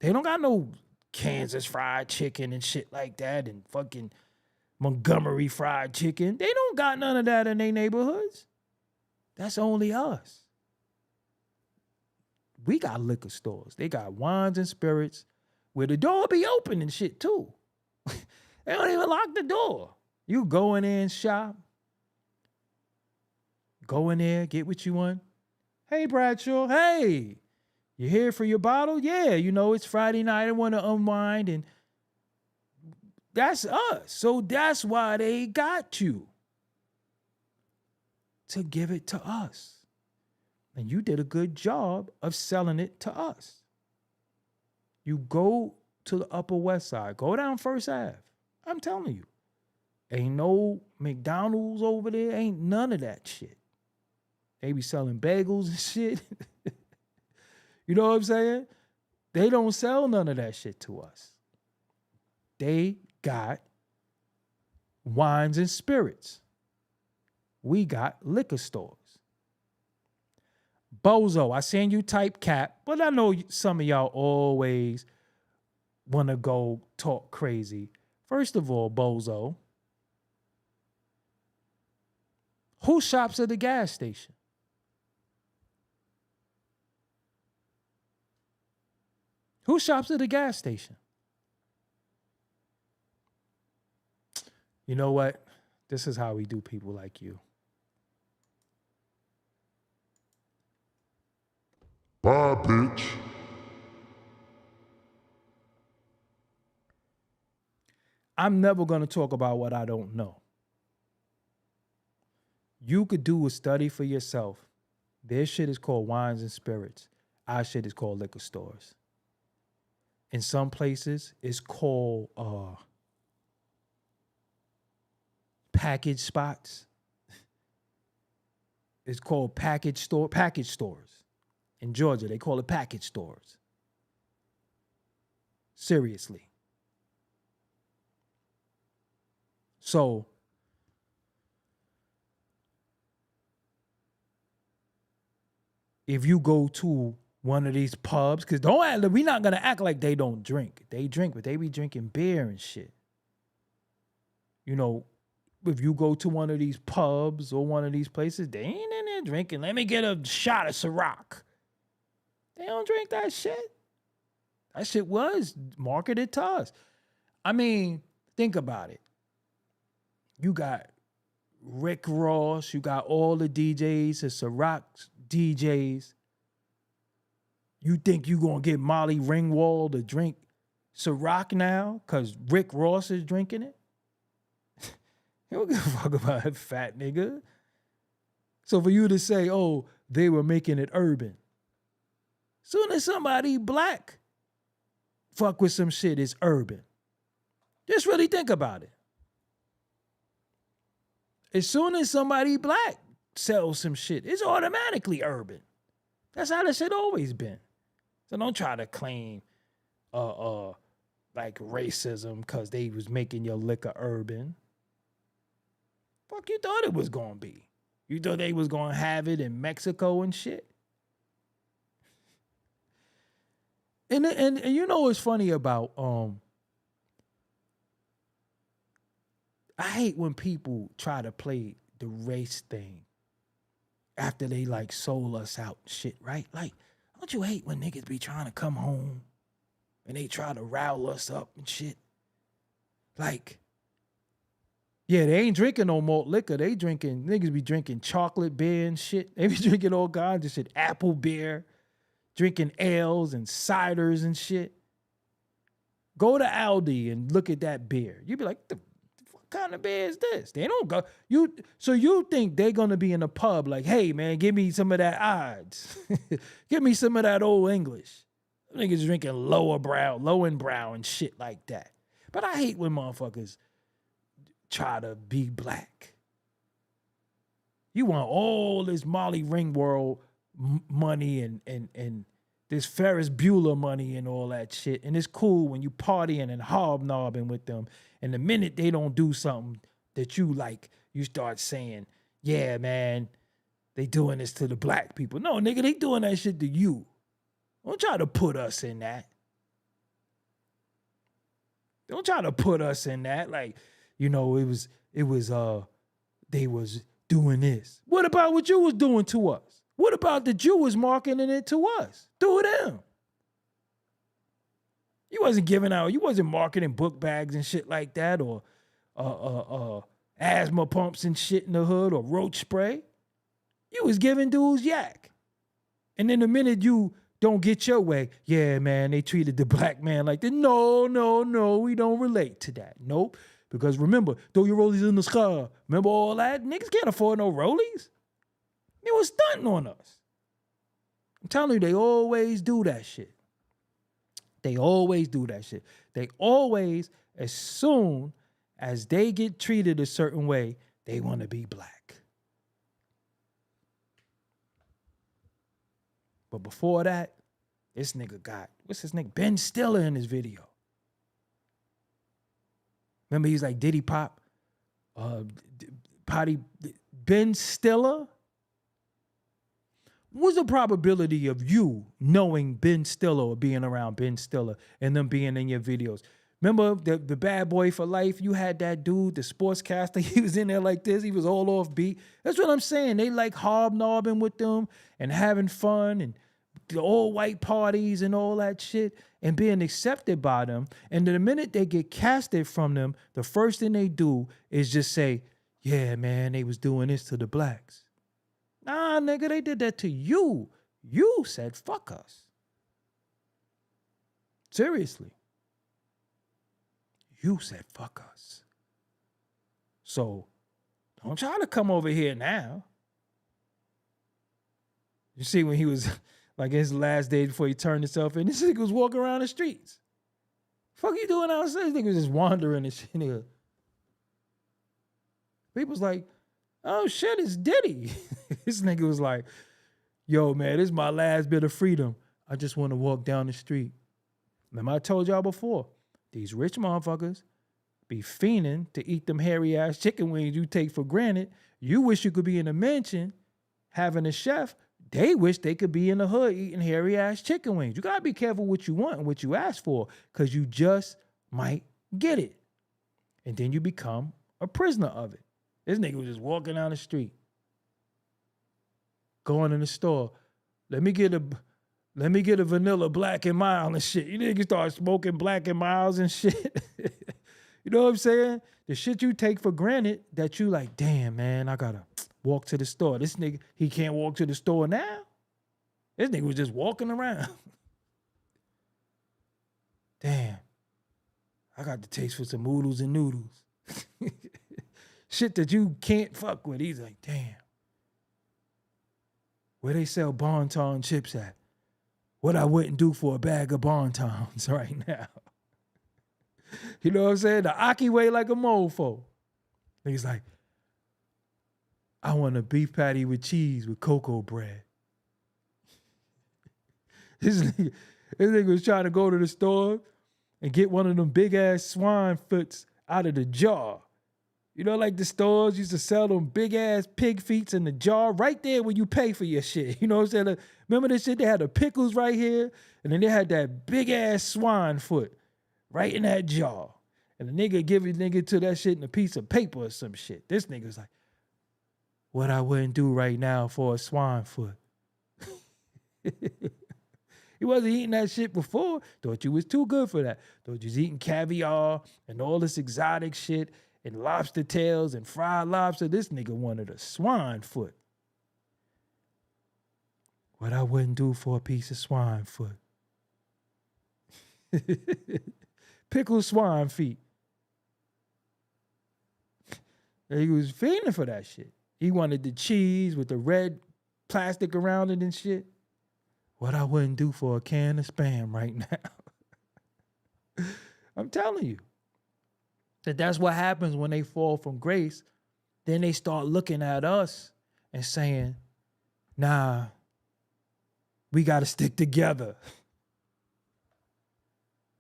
They don't got no Kansas fried chicken and shit like that and fucking Montgomery fried chicken. They don't got none of that in their neighborhoods. That's only us. We got liquor stores. They got wines and spirits where the door be open and shit too. They don't even lock the door. You go in there and shop. Go in there, get what you want. Hey, Bradshaw, hey, you here for your bottle? Yeah, it's Friday night. I want to unwind. And that's us. So that's why they got you. To give it to us. And you did a good job of selling it to us. You go to the Upper West Side. Go down First Ave. I'm telling you. Ain't no McDonald's over there. Ain't none of that shit. They be selling bagels and shit. You know what I'm saying? They don't sell none of that shit to us. They got wines and spirits. We got liquor stores. Bozo, I seen you type cap, but I know some of y'all always want to go talk crazy. First of all, Bozo, who shops at the gas station? Who shops at the gas station? You know what? This is how we do people like you. Bye, bitch. I'm never going to talk about what I don't know. You could do a study for yourself. Their shit is called wines and spirits. Our shit is called liquor stores. In some places, it's called package spots. It's called package stores. In Georgia, they call it package stores. Seriously. So, if you go to one of these pubs, because we're not going to act like they don't drink. They drink, but they be drinking beer and shit. If you go to one of these pubs or one of these places, they ain't in there drinking. Let me get a shot of Ciroc. They don't drink that shit. That shit was marketed to us. Think about it. You got Rick Ross, you got all the DJs, the Ciroc DJs. You think you gonna get Molly Ringwald to drink Ciroc now because Rick Ross is drinking it? You don't give a fuck about that fat nigga. So for you to say, oh, they were making it urban. Soon as somebody black fuck with some shit, it's urban. Just really think about it. As soon as somebody black sells some shit, it's automatically urban. That's how this shit always been. So don't try to claim like racism because they was making your liquor urban. Fuck you thought it was gonna be. You thought they was gonna have it in Mexico and shit. And you know what's funny about I hate when people try to play the race thing after they like sold us out and shit, right? Like, don't you hate when niggas be trying to come home and they try to rile us up and shit? Like, yeah, they ain't drinking no malt liquor. Niggas be drinking chocolate beer and shit. They be drinking all kinds of shit. Apple beer, drinking ales and ciders and shit. Go to Aldi and look at that beer. You be like, what kind of beer is this? They don't go. So you think they gonna be in a pub like, hey man, give me some of that odds. Give me some of that old English. Niggas drinking low and brown and shit like that. But I hate when motherfuckers try to be black. You want all this Molly Ringwald money and this Ferris Bueller money and all that shit. And it's cool when you partying and hobnobbing with them. And the minute they don't do something that you like, you start saying, yeah, man, they doing this to the black people. No, nigga, they doing that shit to you. Don't try to put us in that. Don't try to put us in that. Like, you know, they was doing this. What about what you was doing to us? What about that you was marketing it to us? Through them. You wasn't marketing book bags and shit like that or asthma pumps and shit in the hood or roach spray. You was giving dudes yak. And then the minute you don't get your way, yeah, man, they treated the black man like that. No, we don't relate to that. Nope. Because remember, throw your rollies in the sky. Remember all that? Niggas can't afford no rollies. They was stunting on us. I'm telling you, they always do that shit. They always do that shit. They always, as soon as they get treated a certain way, they want to be black. But before that, this nigga got, what's his name? Ben Stiller in his video. Remember he's like Diddy Pop? Ben Stiller? What's the probability of you knowing Ben Stiller or being around Ben Stiller and them being in your videos? Remember the Bad Boy for Life? You had that dude, the sportscaster. He was in there like this. He was all off beat. That's what I'm saying. They like hobnobbing with them and having fun and the all white parties and all that shit and being accepted by them. And the minute they get casted from them, the first thing they do is just say, yeah, man, they was doing this to the blacks. Nah, nigga, they did that to you. You said, fuck us. Seriously. You said, fuck us. So, don't try to come over here now. You see when he was, like, his last day before he turned himself in, this nigga was walking around the streets. Fuck you doing outside? This nigga was just wandering and shit. Nigga. People's like, oh shit, it's Diddy. This nigga was like, yo, man, this is my last bit of freedom. I just want to walk down the street. Remember I told y'all before, these rich motherfuckers be fiending to eat them hairy ass chicken wings you take for granted. You wish you could be in a mansion having a chef. They wish they could be in the hood eating hairy ass chicken wings. You gotta be careful what you want and what you ask for, because you just might get it. And then you become a prisoner of it. This nigga was just walking down the street, going in the store. Let me get a vanilla Black and Mild and shit. You niggas start smoking Black and Milds and shit. You know what I'm saying? The shit you take for granted that you like, damn, man, I gotta walk to the store. This nigga, he can't walk to the store now. This nigga was just walking around. Damn, I got the taste for some oodles and noodles. Shit that you can't fuck with. He's like, damn. Where they sell Bonton chips at? What I wouldn't do for a bag of Bontons right now. You know what I'm saying? The Aki weigh like a mofo. Nigga's like, I want a beef patty with cheese with cocoa bread. This nigga was trying to go to the store and get one of them big ass swine foots out of the jar. You know, like the stores used to sell them big ass pig feets in the jar right there when you pay for your shit. You know what I'm saying? Remember this shit? They had the pickles right here, and then they had that big ass swine foot right in that jar. And the nigga give a nigga to that shit in a piece of paper or some shit. This nigga's like, what I wouldn't do right now for a swine foot. He wasn't eating that shit before. Thought you was too good for that. Thought you was eating caviar and all this exotic shit and lobster tails and fried lobster. This nigga wanted a swine foot. What I wouldn't do for a piece of swine foot. Pickled swine feet. And he was fiending for that shit. He wanted the cheese with the red plastic around it and shit. What I wouldn't do for a can of Spam right now. I'm telling you. That's what happens when they fall from grace. Then they start looking at us and saying, nah, we got to stick together.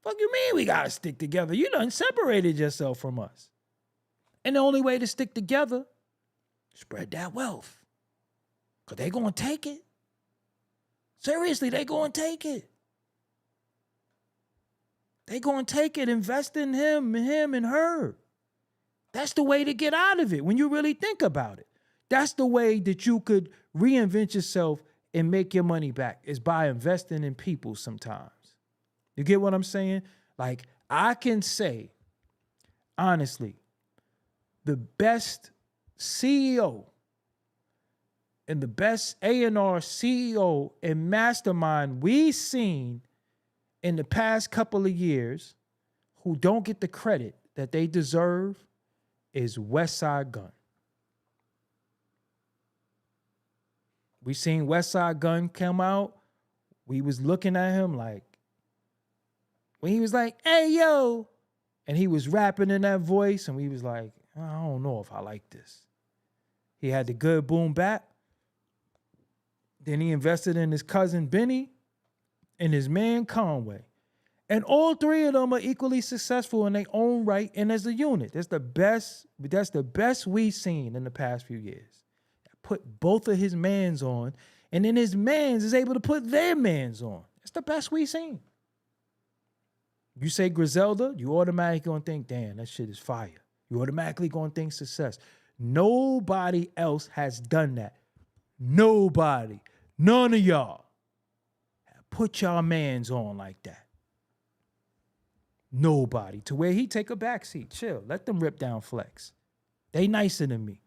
Fuck you mean we got to stick together? You done separated yourself from us. And the only way to stick together, spread that wealth. Because they going to take it. Seriously, they going to take it. They going to take it, invest in him and her. That's the way to get out of it when you really think about it. That's the way that you could reinvent yourself and make your money back, is by investing in people sometimes. You get what I'm saying? Like, I can say, honestly, the best CEO and the best A&R CEO and mastermind we've seen in the past couple of years who don't get the credit that they deserve is Westside Gunn. We seen Westside Gunn come out. We was looking at him like, when he was like, hey, yo, and he was rapping in that voice, and we was like, I don't know if I like this. He had the good boom bap. Then he invested in his cousin Benny and his man Conway. And all three of them are equally successful in their own right and as a unit. That's the best we've seen in the past few years. Put both of his mans on, and then his mans is able to put their mans on. It's the best we've seen. You say Griselda, you automatically gonna think, damn, that shit is fire. You automatically gonna think success. Nobody else has done that. Nobody. None of y'all put y'all mans on like that. Nobody. To where he take a backseat. Chill. Let them rip down flex. They nicer than me.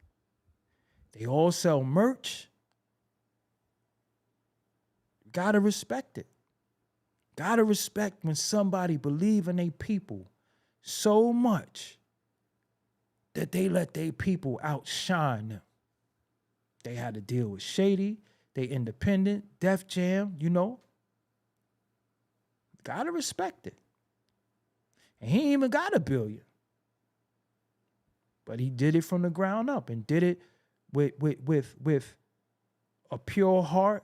They all sell merch. Gotta respect it. Gotta respect when somebody believe in their people so much that they let their people outshine them. They had to deal with Shady. They independent, Def Jam, you know. Gotta respect it. And he ain't even got $1 billion. But he did it from the ground up and did it with a pure heart,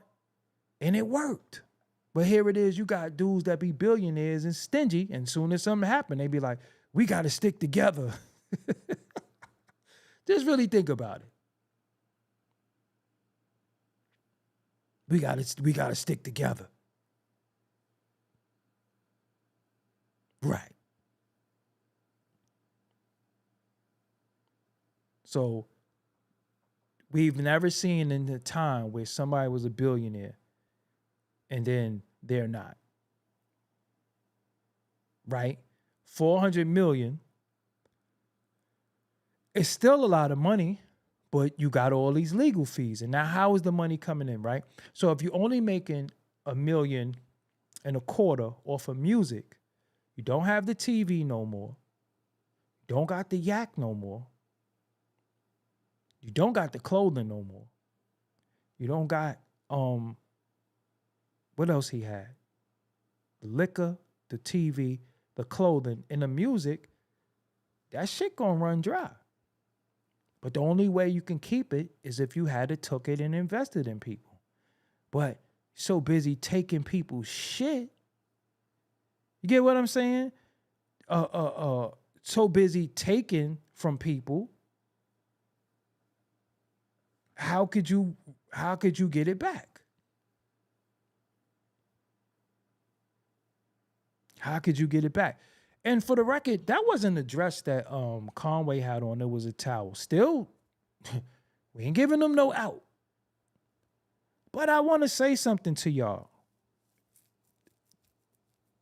and it worked. But here it is, you got dudes that be billionaires and stingy, and soon as something happen, they be like, we got to stick together. Just really think about it. We gotta stick together. Right. So we've never seen in the time where somebody was a billionaire and then they're not. Right? 400 million it's still a lot of money, but you got all these legal fees. And now how is the money coming in, right? So if you're only making $1.25 million off of music, you don't have the TV no more. You don't got the yak no more. You don't got the clothing no more. You don't got what else he had? The liquor, the TV, the clothing, and the music. That shit gonna run dry. But the only way you can keep it is if you had to took it and invested in people. But so busy taking people's shit. You get what I'm saying? So busy taking from people. How could you get it back? How could you get it back? And for the record, that wasn't a dress that Conway had on. It was a towel. Still, we ain't giving them no out. But I want to say something to y'all.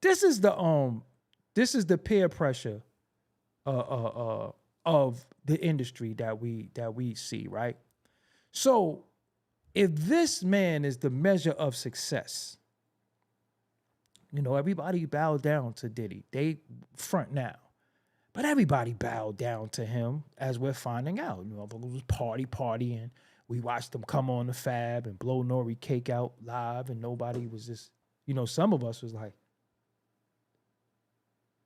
This is the peer pressure of the industry that we see, right? So if this man is the measure of success, everybody bowed down to Diddy. They front now. But everybody bowed down to him as we're finding out. It was partying. We watched him come on the Fab and blow Nori cake out live, and nobody was just, some of us was like,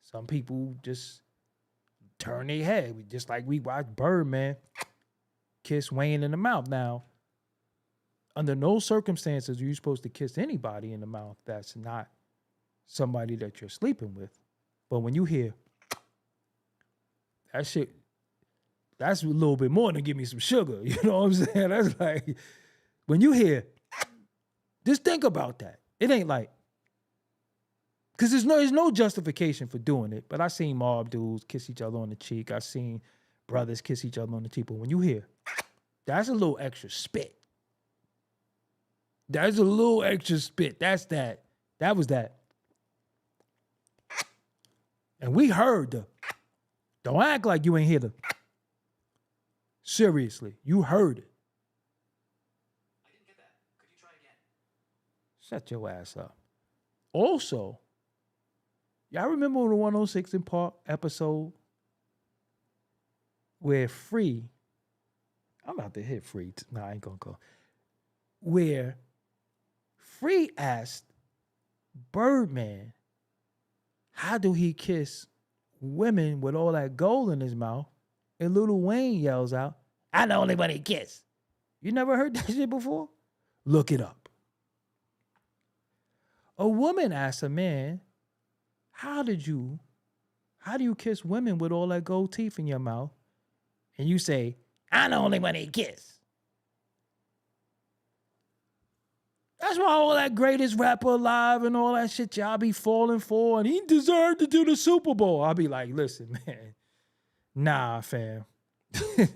some people just turn their head. Just like we watched Birdman kiss Wayne in the mouth. Now, under no circumstances are you supposed to kiss anybody in the mouth that's not somebody that you're sleeping with. But when you hear that shit, that's a little bit more than give me some sugar. You know what I'm saying? That's like, when you hear, just think about that. It ain't like, because there's no justification for doing it. But I seen mob dudes kiss each other on the cheek. I seen brothers kiss each other on the cheek. But when you hear, that's a little extra spit. That's a little extra spit. That's that. That was that. And we heard the, don't act like you ain't hear the, seriously, you heard it. I didn't get that. Could you try again? Shut your ass up. Also, y'all remember the 106 in Park episode where Free, I'm about to hit Free. No, I ain't gonna go. Where Free asked Birdman, how do he kiss women with all that gold in his mouth? And Lil Wayne yells out, "I'm the only one he kiss." You never heard that shit before? Look it up. A woman asked a man, how do you kiss women with all that gold teeth in your mouth? And you say, "I'm the only one he kiss." That's why all that greatest rapper alive and all that shit y'all be falling for, and he deserved to do the Super Bowl. I'll be like, listen, man. Nah, fam.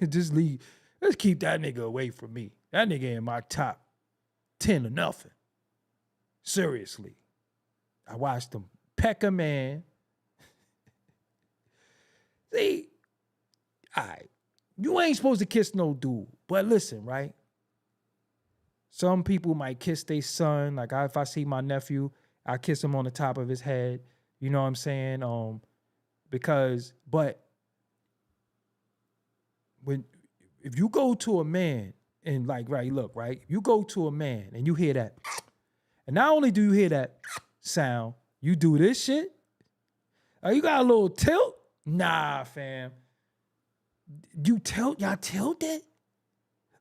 Just leave. Let's keep that nigga away from me. That nigga in my top 10 or nothing. Seriously. I watched him peck a man. See, all right. You ain't supposed to kiss no dude. But listen, right? Some people might kiss their son. Like if I see my nephew, I kiss him on the top of his head. You know what I'm saying? But if you go to a man and like, right, look, right? You go to a man and you hear that. And not only do you hear that sound, you do this shit. You got a little tilt? Nah, fam. Y'all tilted?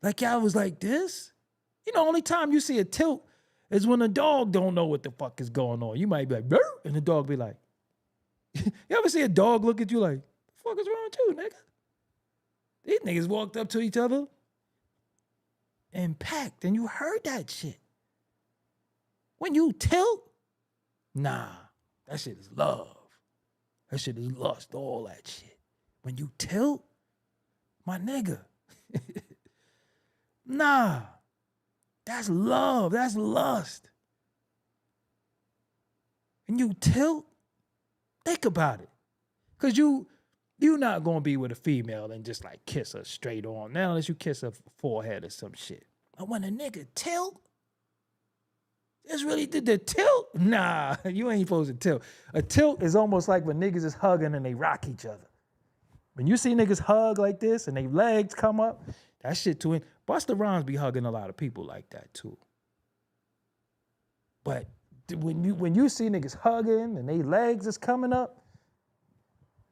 Like y'all was like this? Only time you see a tilt is when a dog don't know what the fuck is going on. You might be like, "Burr," and the dog be like, you ever see a dog look at you like, "The fuck is wrong with you, nigga?" These niggas walked up to each other and packed, and you heard that shit. When you tilt, nah, that shit is love. That shit is lust, all that shit. When you tilt, my nigga, nah. That's love. That's lust. And you tilt, think about it. Because you You're not gonna be with a female and just like kiss her straight on. Now unless you kiss her forehead or some shit. But when a nigga tilt, just really did the tilt? Nah, you ain't supposed to tilt. A tilt is almost like when niggas is hugging and they rock each other. When you see niggas hug like this and their legs come up, that shit too in. Busta Rhymes be hugging a lot of people like that too. But when you see niggas hugging and their legs is coming up,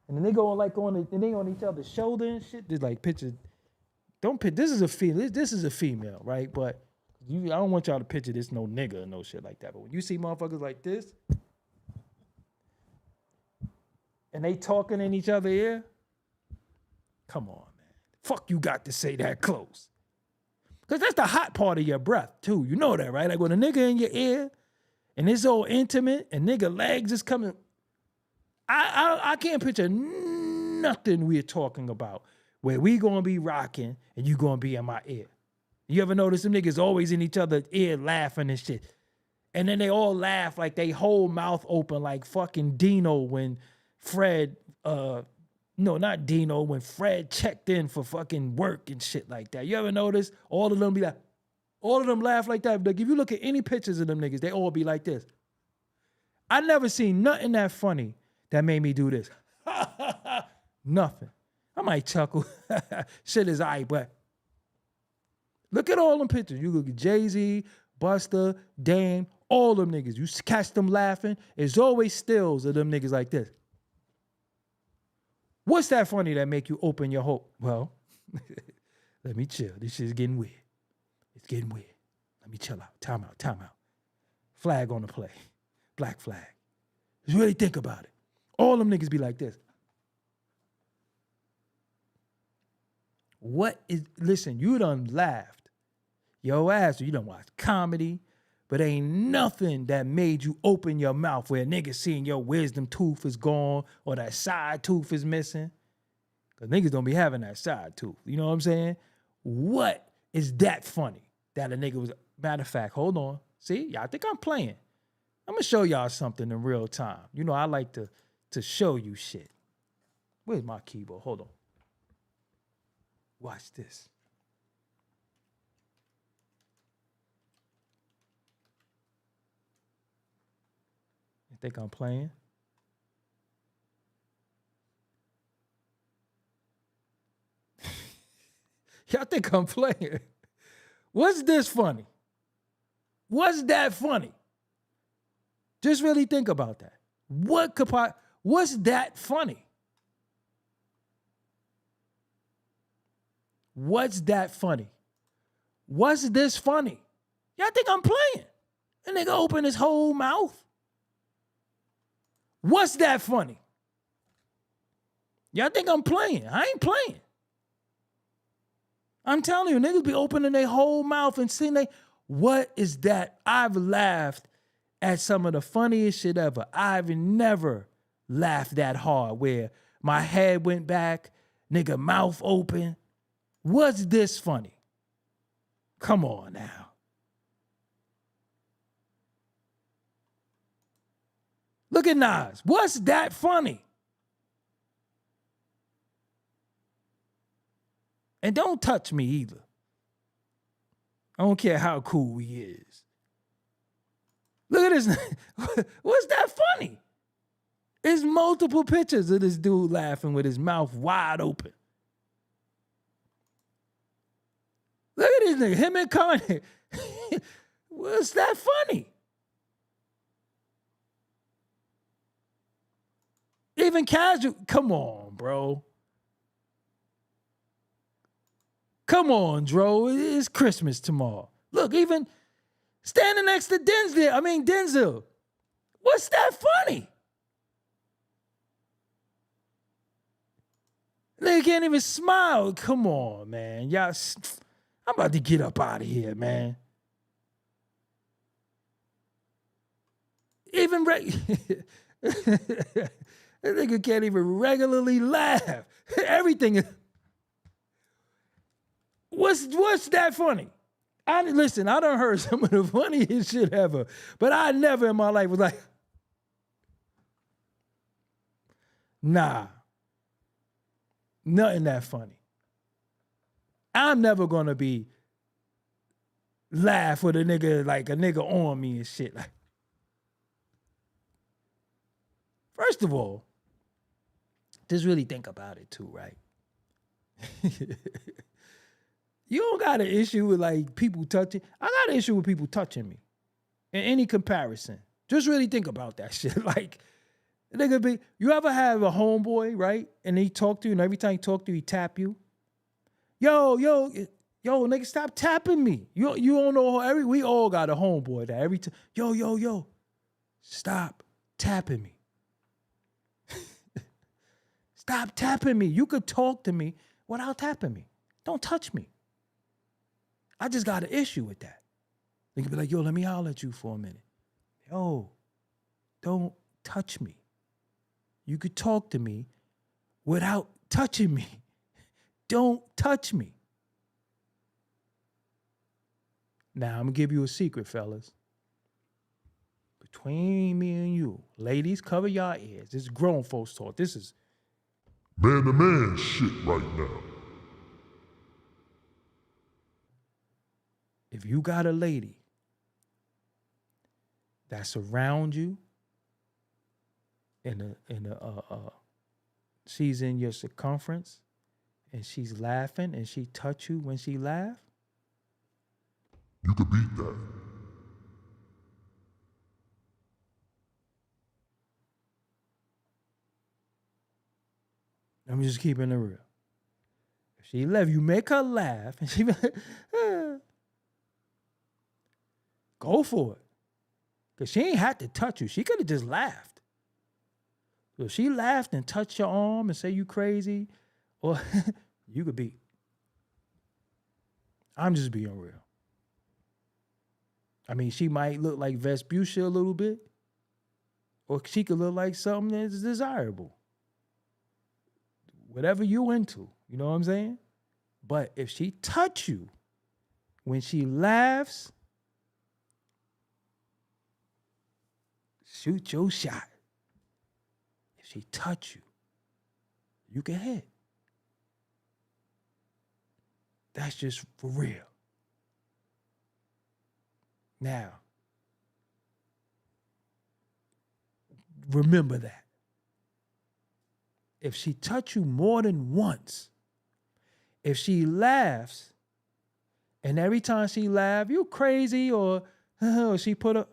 and then they go and they on each other's shoulder and shit. There's like pictures. Don't picture. This is a female. This is a female, right? But I don't want y'all to picture this no nigga or no shit like that. But when you see motherfuckers like this, and they talking in each other's ear, come on, man. Fuck you got to say that close. Because that's the hot part of your breath, too. You know that, right? Like when a nigga in your ear, and it's all intimate, and nigga legs is coming. I can't picture nothing we're talking about where we gonna be rocking and you gonna be in my ear. You ever notice them niggas always in each other's ear laughing and shit? And then they all laugh like they whole mouth open like fucking Dino when Fred, no, not Dino, when Fred checked in for fucking work and shit like that. You ever notice all of them be like, all of them laugh like that? Like if you look at any pictures of them niggas, they all be like this. I never seen nothing that funny that made me do this. Nothing. I might chuckle. Shit is aight, but look at all them pictures. You look at Jay-Z, Busta, Dame, all them niggas. You catch them laughing. There's always stills of them niggas like this. What's that funny that make you open your hope? Well, let me chill. This shit's getting weird. It's getting weird. Let me chill out. Time out. Time out. Flag on the play. Black flag. Just really think about it. All them niggas be like this. Listen, you done laughed your ass, or you done watched comedy, but ain't nothing that made you open your mouth where a nigga seeing your wisdom tooth is gone or that side tooth is missing. Because niggas don't be having that side tooth. You know what I'm saying? What is that funny that a nigga was... Matter of fact, hold on. See, y'all think I'm playing. I'm going to show y'all something in real time. You know, I like to show you shit. Where's my keyboard? Hold on. Watch this. You think I'm playing? Y'all think I'm playing? What's this funny? What's that funny? Just really think about that. What's that funny? What's that funny? What's this funny? Y'all think I'm playing? And nigga open his whole mouth. What's that funny? Y'all think I'm playing? I ain't playing. I'm telling you, niggas be opening their whole mouth and saying, what is that? I've laughed at some of the funniest shit ever. I've never laughed that hard where my head went back, nigga mouth open. What's this funny? Come on now. Look at Nas. What's that funny? And don't touch me either. I don't care how cool he is. Look at this. What's that funny? It's multiple pictures of this dude laughing with his mouth wide open. Look at this nigga, him and Kanye. What's that funny? Even casual, come on, bro. Come on, Dro, it's Christmas tomorrow. Look, even standing next to Denzel. What's that funny? They can't even smile. Come on, man. Y'all, I'm about to get up out of here, man. Even that nigga can't even regularly laugh. Everything is... What's that funny? Listen, I done heard some of the funniest shit ever, but I never in my life was like, nah. Nothing that funny. I'm never gonna be laugh with a nigga like a nigga on me and shit. Like, first of all, just really think about it too, right? You don't got an issue with like people touching. I got an issue with people touching me in any comparison. Just really think about that shit. Like, nigga, you ever have a homeboy, right? And he talk to you, and every time he talk to you, he tap you. Yo, nigga, stop tapping me. You don't know we all got a homeboy that every time, yo, stop tapping me. Stop tapping me. You could talk to me without tapping me. Don't touch me. I just got an issue with that. They could be like, yo, let me holler at you for a minute. Yo, don't touch me. You could talk to me without touching me. Don't touch me. Now, I'm going to give you a secret, fellas. Between me and you, ladies, cover your ears. This is grown folks talk. This is man-to-man shit right now. if you got a lady that's around you she's in your circumference and she's laughing and she touch you when she laugh, You could beat that. I'm just keeping it real. If she left, you make her laugh and she go for it. Because she ain't had to touch you. She could have just laughed. So if she laughed and touched your arm and say you crazy, or you could be. I'm just being real. I mean, she might look like Vespuccia a little bit, or she could look like something that's desirable. Whatever you into, you know what I'm saying? But if she touch you, when she laughs, shoot your shot. If she touch you, you can hit. That's just for real. Now, remember that. If she touch you more than once, if she laughs, and every time she laugh, you crazy, or she put up,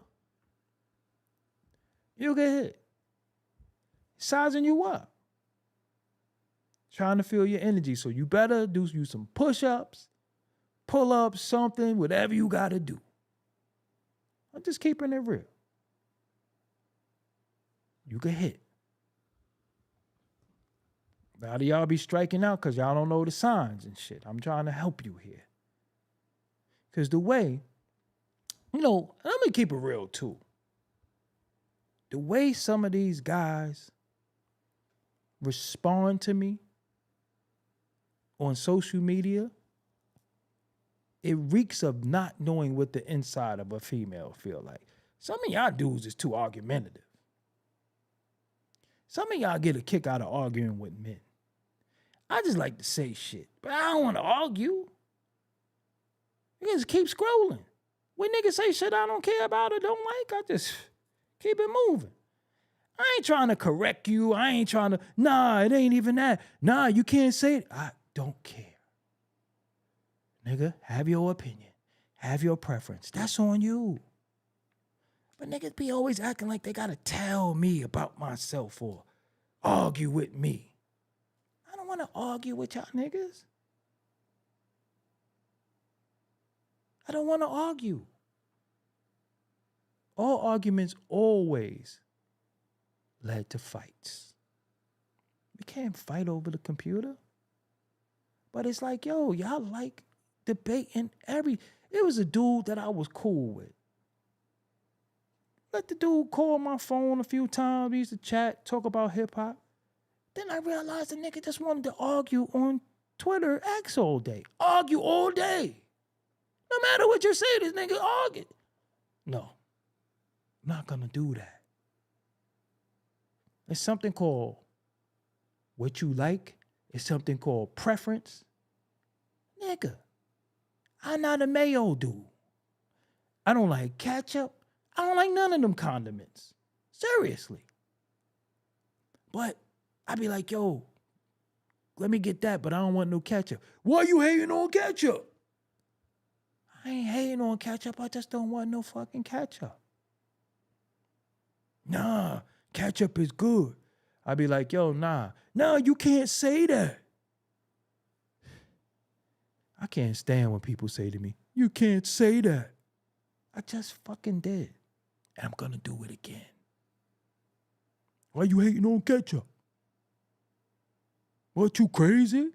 you get hit. Sizing you up. Trying to feel your energy. So you better do you some push-ups, pull-ups, something, whatever you got to do. I'm just keeping it real. You can hit. A lot of y'all be striking out because y'all don't know the signs and shit. I'm trying to help you here. Because the way, let me keep it real too. The way some of these guys respond to me on social media, it reeks of not knowing what the inside of a female feel like. Some of y'all dudes is too argumentative. Some of y'all get a kick out of arguing with men. I just like to say shit, but I don't want to argue. You just keep scrolling. When niggas say shit I don't care about or don't like, I just keep it moving. I ain't trying to correct you. I ain't trying to, it ain't even that. You can't say it. I don't care. Nigga, have your opinion. Have your preference. That's on you. But niggas be always acting like they gotta tell me about myself or argue with me. I don't want to argue with y'all niggas. I don't want to argue. All arguments always led to fights. We can't fight over the computer. But it's like, yo, y'all like debating it was a dude that I was cool with. Let the dude call my phone a few times. We used to chat, talk about hip hop. Then I realized the nigga just wanted to argue on Twitter X all day. Argue all day. No matter what you say, this nigga argue. No, I'm not gonna do that. There's something called what you like is something called preference. Nigga, I'm not a mayo dude. I don't like ketchup. I don't like none of them condiments. Seriously. But I'd be like, yo, let me get that, but I don't want no ketchup. Why you hating on ketchup? I ain't hating on ketchup. I just don't want no fucking ketchup. Nah, ketchup is good. I'd be like, yo, nah, you can't say that. I can't stand when people say to me, you can't say that. I just fucking did. And I'm gonna do it again. Why you hating on ketchup? What, you crazy?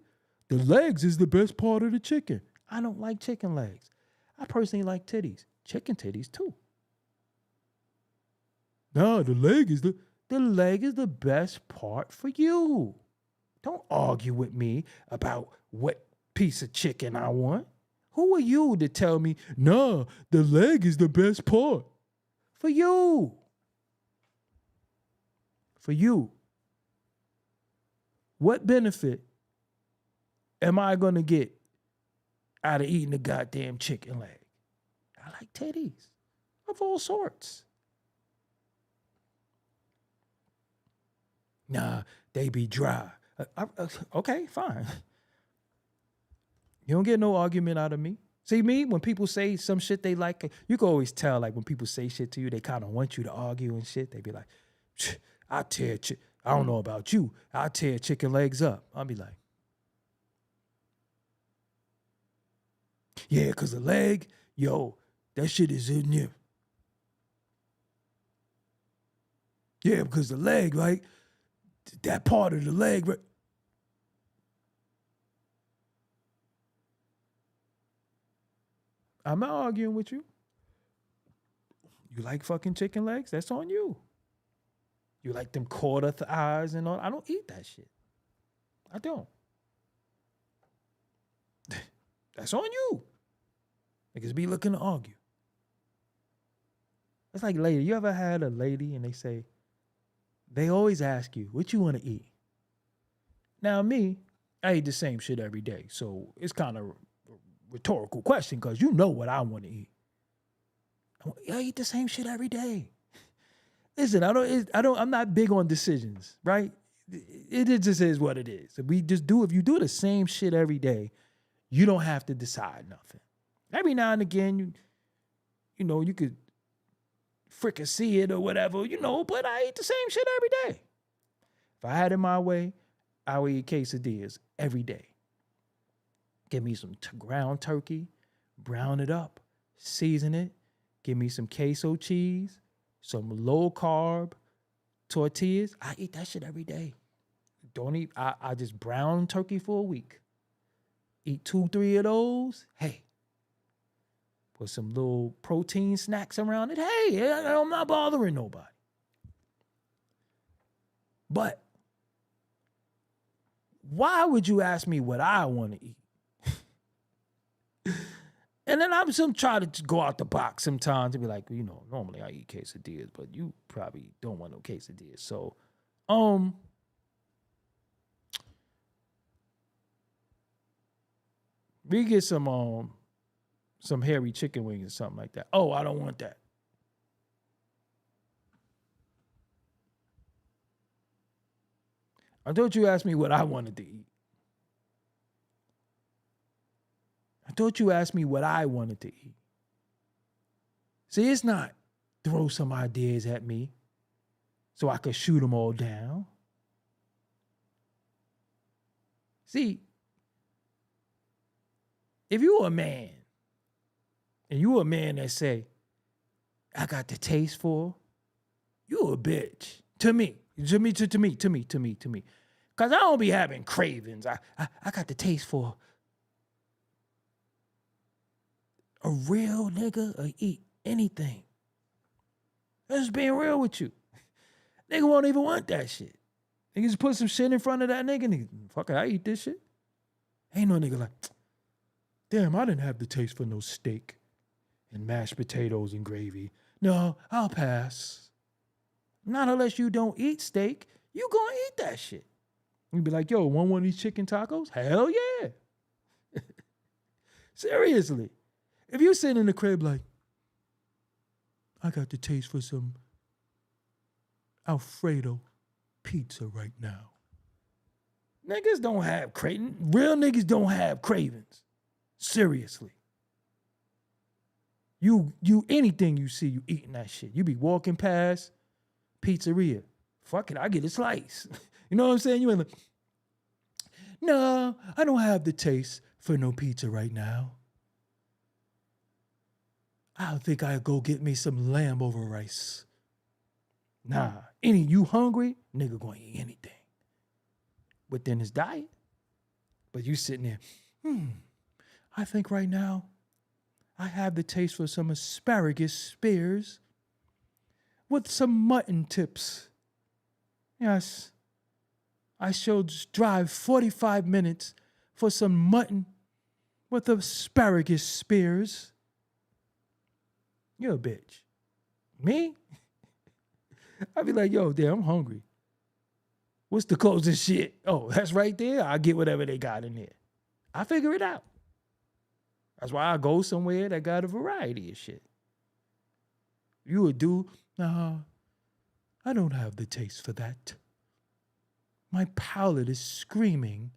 The legs is the best part of the chicken. I don't like chicken legs. I personally like titties. Chicken titties too. Nah, the leg is the best part for you. Don't argue with me about what piece of chicken I want. Who are you to tell me, nah, the leg is the best part? For you. For you. What benefit am I going to get out of eating the goddamn chicken leg? I like titties of all sorts. Nah, they be dry. Okay, fine. You don't get no argument out of me. See me, when people say some shit they like, you can always tell, like, when people say shit to you, they kind of want you to argue and shit. They be like, I don't know about you. I'll tear chicken legs up. I'll be like, yeah, because the leg, yo, that shit is in you. Yeah, because the leg, right? That part of the leg, right? I'm not arguing with you. You like fucking chicken legs? That's on you. You like them quarter thighs and all. I don't eat that shit. I don't. That's on you. Niggas be looking to argue. It's like, lady, you ever had a lady and they always ask you, what you want to eat? Now, me, I eat the same shit every day. So it's kind of a rhetorical question because you know what I want to eat. I eat the same shit every day. Listen, I'm not big on decisions, right? It just is what it is. If you do the same shit every day, you don't have to decide nothing. Every now and again, you could fricassee it or whatever, but I eat the same shit every day. If I had it my way, I would eat quesadillas every day. Give me some ground turkey, brown it up, season it, give me some queso cheese, some low carb tortillas. I eat that shit every day. I just brown turkey for a week. Eat 2-3 of those. Hey, put some little protein snacks around it. Hey, I'm not bothering nobody. But why would you ask me what I want to eat? And then I'm some try to go out the box sometimes and be like, normally I eat quesadillas, but you probably don't want no quesadillas. So, we get some hairy chicken wings or something like that. Oh, I don't want that. I thought you asked me what I wanted to eat. I thought you asked me what I wanted to eat. See, it's not throw some ideas at me so I could shoot them all down. See, if you a man, and you a man that say, I got the taste for, you a bitch. To me. Because I don't be having cravings. I got the taste for. A real nigga will eat anything. I'm just being real with you. Nigga won't even want that shit. Nigga just put some shit in front of that nigga. Fuck it, I eat this shit. Ain't no nigga like, damn, I didn't have the taste for no steak and mashed potatoes and gravy. No, I'll pass. Not unless you don't eat steak, you gonna eat that shit. You'd be like, yo, want one of these chicken tacos? Hell yeah. Seriously. If you sit in the crib like, I got the taste for some Alfredo pizza right now. Niggas don't have cravings. Real niggas don't have cravings. Seriously. You anything you see, you eating that shit. You be walking past pizzeria. Fuck it, I get a slice. You know what I'm saying? You ain't like, no, I don't have the taste for no pizza right now. I think I'll go get me some lamb over rice. Nah, you hungry? Nigga gonna eat anything within his diet. But you sitting there, I think right now I have the taste for some asparagus spears with some mutton tips. Yes, I shall just drive 45 minutes for some mutton with asparagus spears. You're a bitch. Me? I'd be like, yo, damn, I'm hungry. What's the closest shit? Oh, that's right there. I'll get whatever they got in there. I figure it out. That's why I go somewhere that got a variety of shit. You would do, nah, I don't have the taste for that. My palate is screaming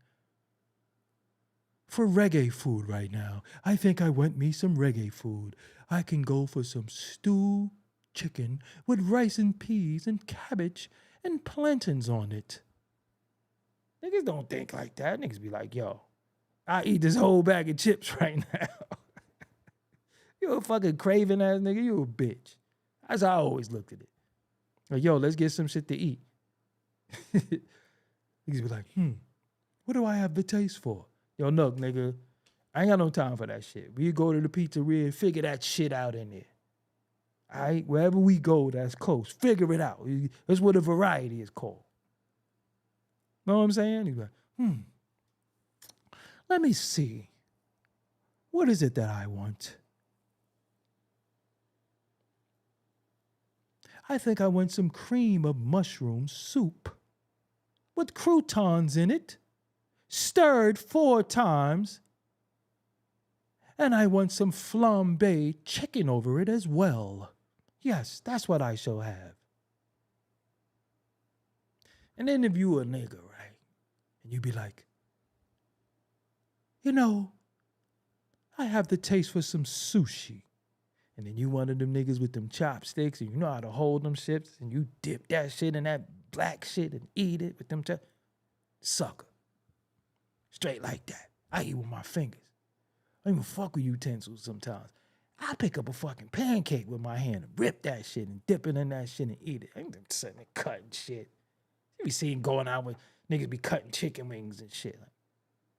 for reggae food right now. I think I want me some reggae food. I can go for some stew chicken with rice and peas and cabbage and plantains on it. Niggas don't think like that. Niggas be like, yo, I eat this whole bag of chips right now. You a fucking craving ass nigga. You a bitch. That's how I always looked at it. Like, yo, let's get some shit to eat. Niggas be like, what do I have the taste for? Yo, look, nigga, I ain't got no time for that shit. We go to the pizzeria and figure that shit out in there. All right? Wherever we go that's close, figure it out. That's what a variety is called. Know what I'm saying? He's like, let me see. What is it that I want? I think I want some cream of mushroom soup with croutons in it, stirred 4 times, and I want some flambé chicken over it as well. Yes, that's what I shall have. And then if you a nigga, right, and you be like, you know, I have the taste for some sushi. And then you one of them niggas with them chopsticks and you know how to hold them shits and you dip that shit in that black shit and eat it with them sucker. Straight like that. I eat with my fingers. I don't even fuck with utensils sometimes. I pick up a fucking pancake with my hand and rip that shit and dip it in that shit and eat it. I ain't sitting there cutting shit. You be seeing going out with niggas be cutting chicken wings and shit. Like,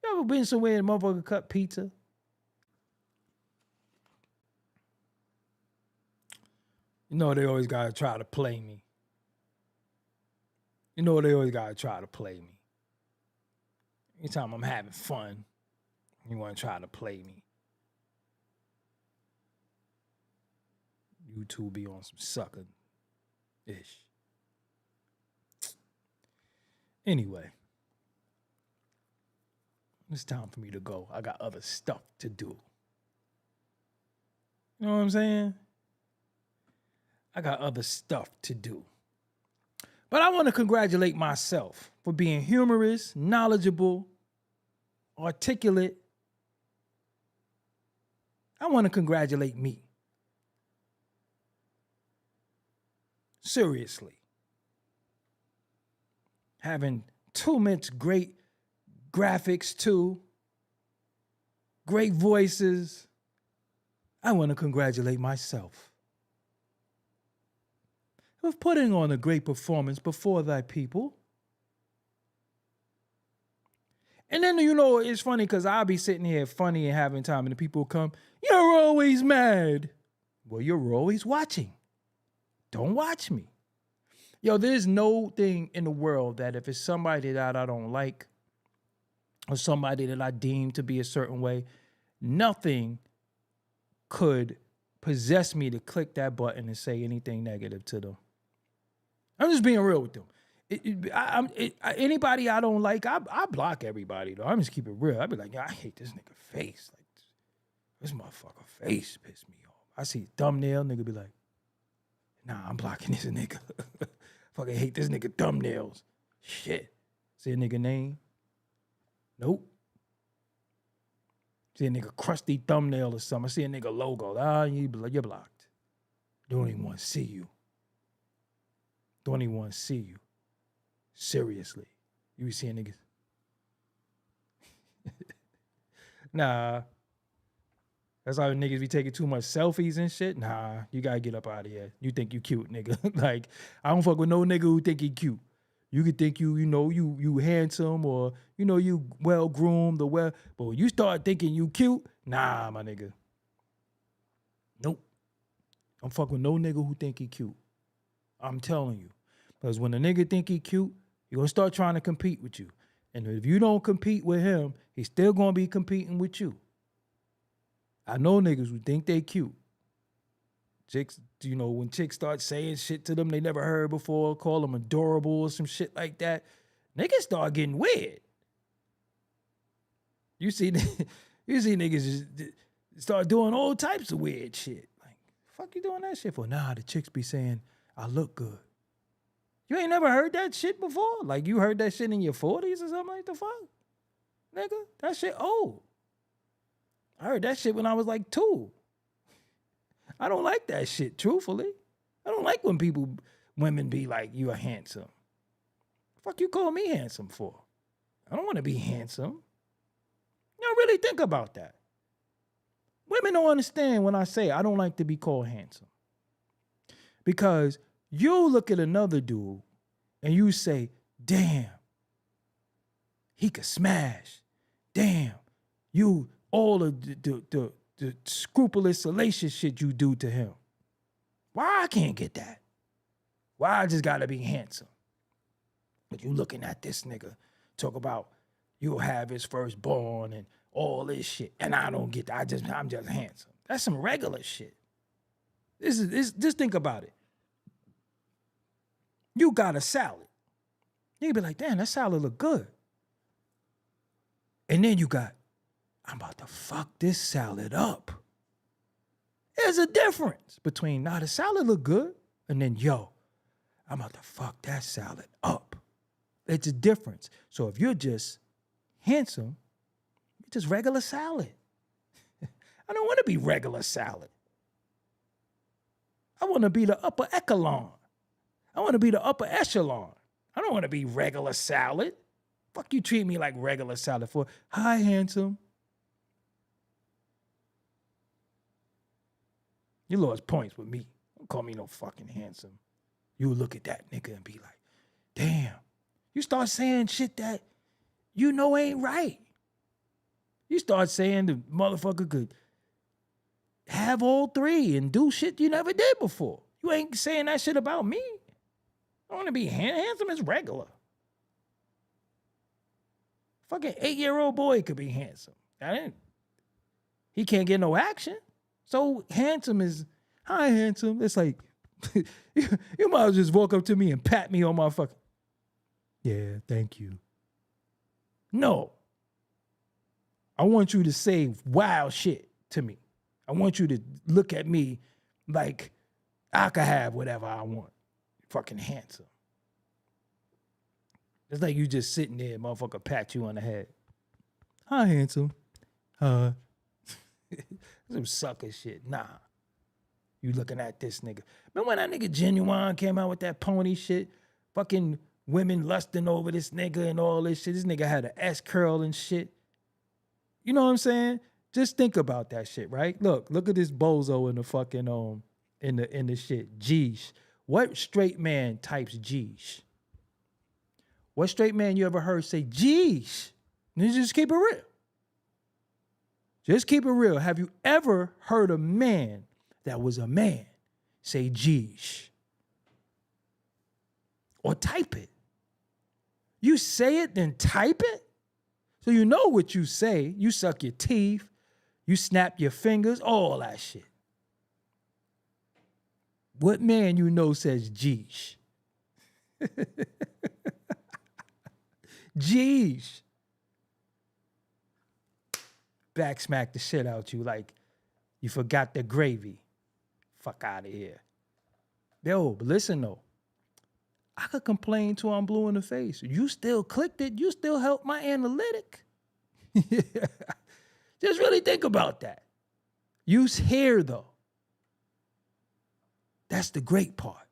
you ever been somewhere and motherfucker cut pizza? You know they always gotta try to play me. You know they always gotta try to play me. Anytime I'm having fun, you wanna try to play me. You two be on some sucker-ish. Anyway, it's time for me to go. I got other stuff to do. You know what I'm saying? I got other stuff to do. But I want to congratulate myself for being humorous, knowledgeable, articulate. I want to congratulate me. Seriously. Having 2 minutes great graphics too, great voices. I want to congratulate myself of putting on a great performance before thy people. And then, you know, it's funny because I'll be sitting here funny and having time and the people come, you're always mad. Well, you're always watching. Don't watch me. Yo, there's no thing in the world that if it's somebody that I don't like or somebody that I deem to be a certain way, nothing could possess me to click that button and say anything negative to them. I'm just being real with them. Anybody I don't like, I block everybody though. I'm just keep it real. I be like, yeah, I hate this nigga face. Like this motherfucker face piss me off. I see a thumbnail, nigga be like, nah, I'm blocking this nigga. Fucking hate this nigga thumbnails. Shit. See a nigga name? Nope. See a nigga crusty thumbnail or something. I see a nigga logo. You're blocked. Don't even want to see you. Don't even want to see you. Seriously. You be seeing niggas. Nah. That's how niggas be taking too much selfies and shit. Nah, you gotta get up out of here. You think you cute, nigga. Like, I don't fuck with no nigga who think he cute. You could think you handsome or, you well-groomed or well, but when you start thinking you cute, nah, my nigga. Nope. I'm fuck with no nigga who think he cute. I'm telling you. Because when a nigga think he cute, he gonna start trying to compete with you. And if you don't compete with him, he's still gonna be competing with you. I know niggas who think they cute. Chicks, when chicks start saying shit to them they never heard before, call them adorable or some shit like that, niggas start getting weird. You see niggas just start doing all types of weird shit. Like, fuck you doing that shit for? Nah, the chicks be saying, I look good. You ain't never heard that shit before? Like, you heard that shit in your 40s or something like the fuck? Nigga, that shit old. I heard that shit when I was like 2. I don't like that shit, truthfully. I don't like when women be like, you are handsome. Fuck you call me handsome for? I don't want to be handsome. You don't really think about that. Women don't understand when I say I don't like to be called handsome. Because you look at another dude and you say, damn, he could smash. Damn, all of the scrupulous, salacious shit you do to him. Why I can't get that? Why I just gotta be handsome? But you looking at this nigga talk about you'll have his firstborn and all this shit, and I don't get that. I'm just handsome. That's some regular shit. Just think about it. You got a salad. You be like, damn, that salad look good. And then you got, I'm about to fuck this salad up. There's a difference between, nah, the salad look good, and then, yo, I'm about to fuck that salad up. It's a difference. So if you're just handsome, you're just regular salad. I don't want to be regular salad. I want to be the upper echelon. I want to be the upper echelon. I don't want to be regular salad. Fuck you treat me like regular salad for, hi, handsome. You lost points with me. Don't call me no fucking handsome. You look at that nigga and be like, damn. You start saying shit that you know ain't right. You start saying the motherfucker could have all three and do shit you never did before. You ain't saying that shit about me. I want to be handsome as regular. Fucking 8-year-old boy could be handsome. He can't get no action. So handsome is, hi, handsome. It's like, you might as well just walk up to me and pat me on my fucking, yeah, thank you. No. I want you to say wild shit to me. I want you to look at me like I could have whatever I want. Fucking handsome. It's like you just sitting there, motherfucker pat you on the head. Hi, handsome. Some sucker shit. Nah. You looking at this nigga. Remember when that nigga Genuine came out with that pony shit? Fucking women lusting over this nigga and all this shit. This nigga had an S curl and shit. You know what I'm saying? Just think about that shit, right? Look at this bozo in the fucking in the shit. Geesh. What straight man types geesh? What straight man you ever heard say geesh? Just keep it real. Just keep it real. Have you ever heard a man that was a man say geesh? Or type it. You say it, then type it? So you know what you say. You suck your teeth. You snap your fingers. All that shit. What man you know says geesh? Jeez. Back smack the shit out you like you forgot the gravy. Fuck out of here. Yo, but listen though. I could complain till I'm blue in the face. You still clicked it. You still helped my analytic. Just really think about that. You's here though. That's the great part.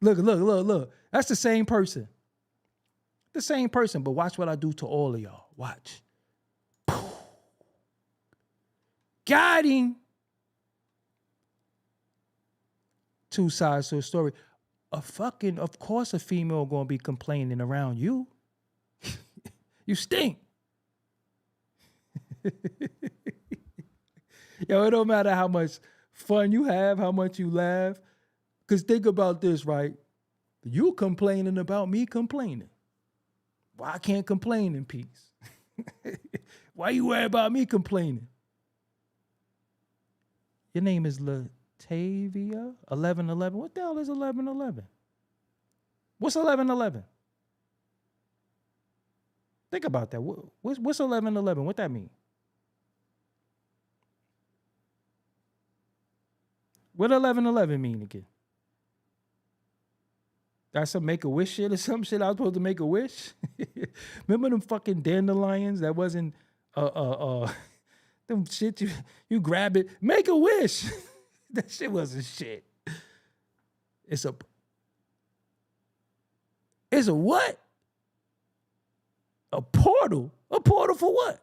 Look. That's the same person. The same person, but watch what I do to all of y'all. Watch. Got him. Two sides to a story. Of course a female gonna be complaining around you. You stink. Yo, it don't matter how much fun you have, how much you laugh. Because think about this, right? You complaining about me complaining. Why I can't complain in peace? Why you worry about me complaining? Your name is Latavia? 1111? What the hell is 1111? What's 1111? Think about that. What's 1111? What that mean? What 1111 mean again? That's some Make-A-Wish shit or some shit I was supposed to make a wish? Remember them fucking dandelions that wasn't them shit you grab it, make a wish. That shit wasn't shit. It's a what? A portal? A portal for what?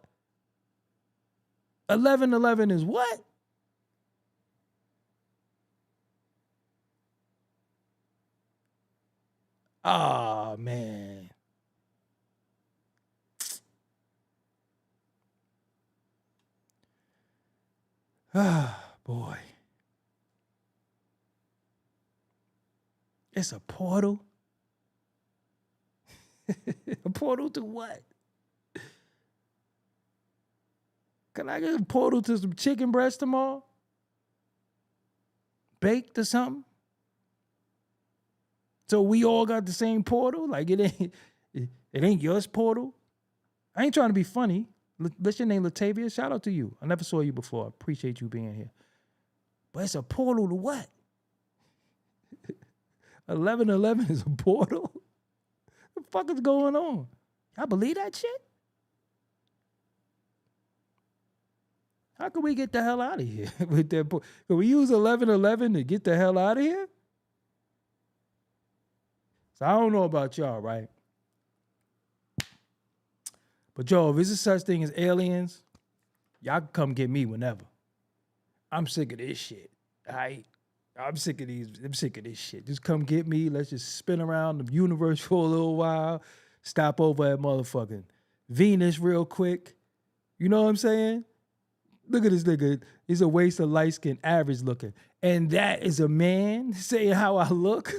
1111 is what? Ah, man. Ah, boy. It's a portal. A portal to what? Can I get a portal to some chicken breast tomorrow? Baked or something? So we all got the same portal? Like it ain't yours portal? I ain't trying to be funny. What's your name, Latavia? Shout out to you. I never saw you before. I appreciate you being here. But it's a portal to what? 1111 is a portal? What the fuck is going on? Y'all believe that shit? How can we get the hell out of here with that? Can we use 1111 to get the hell out of here? So I don't know about y'all, right? But yo, if there's a such thing as aliens, y'all can come get me whenever. I'm sick of this shit. All right? I'm sick of this shit. Just come get me. Let's just spin around the universe for a little while. Stop over at motherfucking Venus real quick. You know what I'm saying? Look at this nigga. He's a waste of light skin, average looking. And that is a man saying how I look.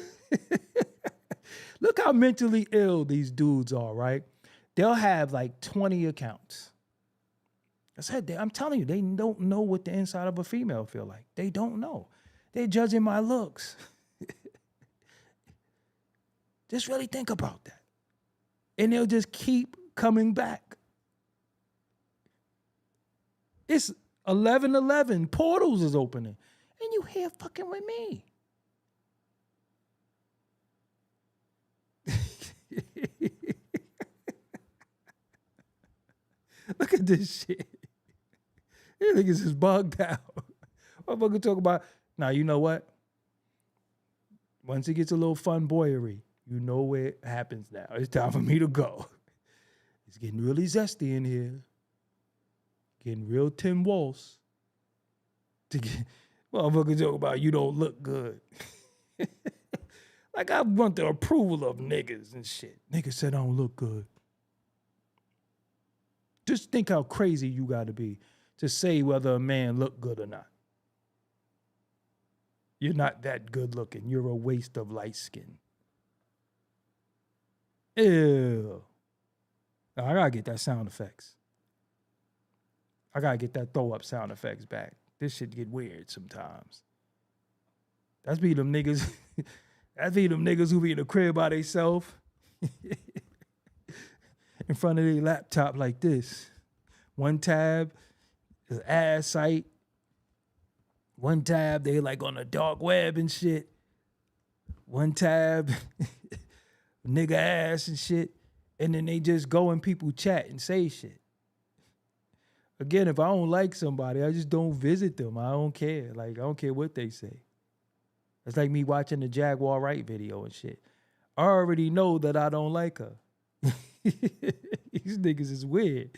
Look how mentally ill these dudes are, right? They'll have like 20 accounts. I said, I'm telling you, they don't know what the inside of a female feel like. They don't know. They're judging my looks. Just really think about that. And they'll just keep coming back. It's 1111. Portals is opening. And you here fucking with me. Look at this shit. These niggas is bugged out. Motherfucker talk about, now you know what? Once it gets a little fun boyery, you know where it happens now. It's time for me to go. It's getting really zesty in here. Getting real Tim Walsh. Motherfucker talk about you don't look good. Like I want the approval of niggas and shit. Niggas said I don't look good. Just think how crazy you gotta be to say whether a man look good or not. You're not that good looking. You're a waste of light skin. Ew. Now, I gotta get that sound effects. I gotta get that throw up sound effects back. This shit get weird sometimes. That's be them niggas. That's be them niggas who be in the crib by themselves. in front of their laptop like this. One tab, the ass site. One tab, they like on the dark web and shit. One tab, nigga ass and shit. And then they just go and people chat and say shit. Again, if I don't like somebody, I just don't visit them. I don't care. Like, I don't care what they say. It's like me watching the Jaguar Wright video and shit. I already know that I don't like her. These niggas is weird.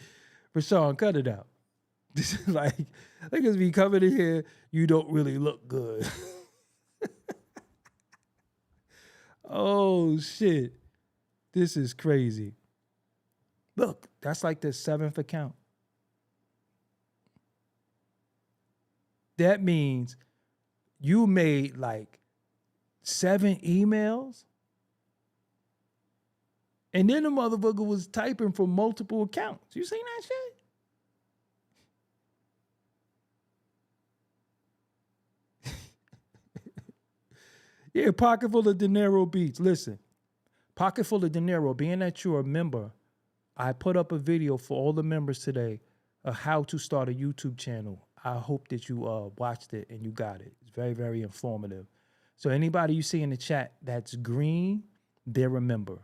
Rashawn, cut it out. This is like, niggas be coming in here, you don't really look good. Oh, shit. This is crazy. Look, that's like the 7th account. That means you made like 7 emails. And then the motherfucker was typing from multiple accounts. You seen that shit? Yeah, pocket full of dinero beats. Listen, pocket full of dinero, being that you're a member, I put up a video for all the members today of how to start a YouTube channel. I hope that you watched it and you got it. It's very, very informative. So anybody you see in the chat that's green, they're a member.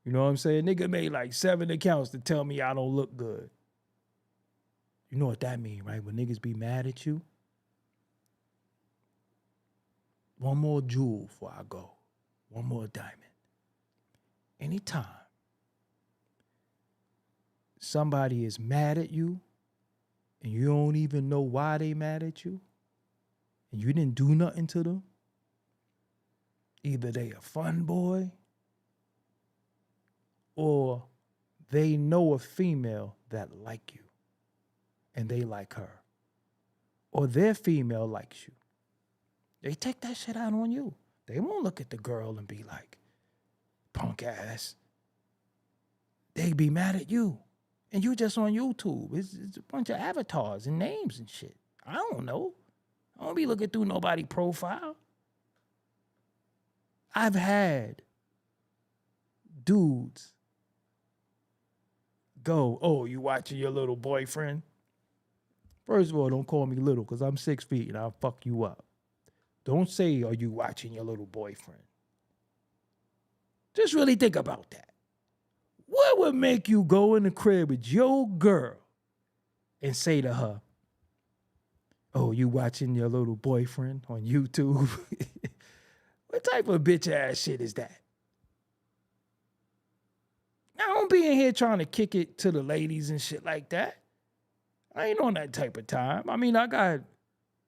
You know what I'm saying? Nigga made like 7 accounts to tell me I don't look good. You know what that mean, right? When niggas be mad at you. One more jewel before I go. One more diamond. Anytime somebody is mad at you and you don't even know why they mad at you and you didn't do nothing to them, either they a fun boy or they know a female that like you and they like her, or their female likes you. They take that shit out on you. They won't look at the girl and be like, punk ass. They be mad at you. And you just on YouTube. It's a bunch of avatars and names and shit. I don't know. I don't be looking through nobody's profile. I've had dudes go, oh, you watching your little boyfriend? First of all, don't call me little because I'm 6 feet and I'll fuck you up. Don't say, are you watching your little boyfriend? Just really think about that. What would make you go in the crib with your girl and say to her, oh, you watching your little boyfriend on YouTube? What type of bitch ass shit is that? I don't be in here trying to kick it to the ladies and shit like that. I ain't on that type of time. I mean, I got,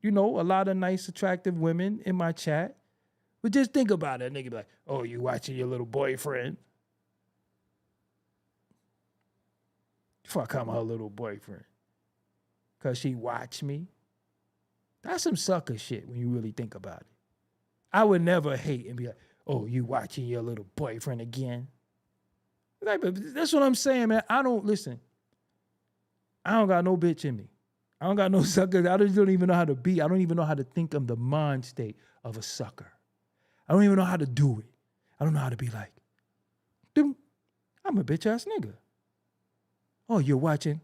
a lot of nice, attractive women in my chat. But just think about it. A nigga be like, oh, you watching your little boyfriend? Fuck, I'm her little boyfriend. Because she watched me. That's some sucker shit when you really think about it. I would never hate and be like, oh, you watching your little boyfriend again? Like, but that's what I'm saying, man. I don't got no bitch in me. I don't got no sucker. I just don't even know how to be. I don't even know how to think of the mind state of a sucker. I don't even know how to do it. I don't know how to be like, dude, I'm a bitch ass nigga. Oh, you're watching?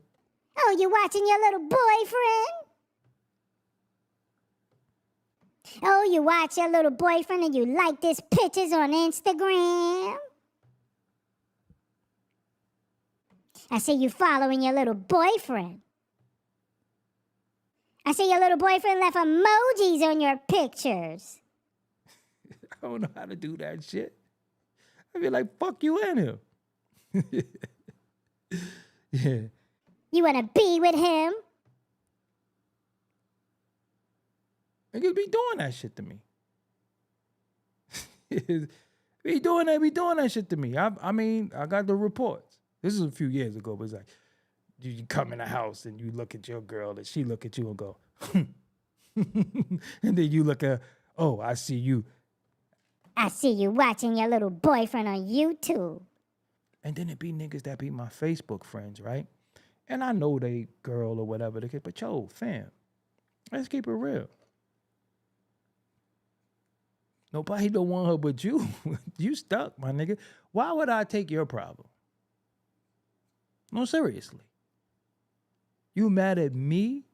Oh, you watching your little boyfriend? Oh, you watch your little boyfriend and you like his pictures on Instagram? I see you following your little boyfriend. I see your little boyfriend left emojis on your pictures. I don't know how to do that shit. I be like, fuck you and him. Yeah. You want to be with him? Niggas be doing that shit to me. be doing that shit to me. I mean, I got the reports. This is a few years ago, but it's like, you come in the house and you look at your girl and she look at you and go, and then you look at, oh, I see you. I see you watching your little boyfriend on YouTube. And then it be niggas that be my Facebook friends, right? And I know they girl or whatever, but yo, fam, let's keep it real. Nobody don't want her but you. You stuck, my nigga. Why would I take your problem? No, seriously. You mad at me?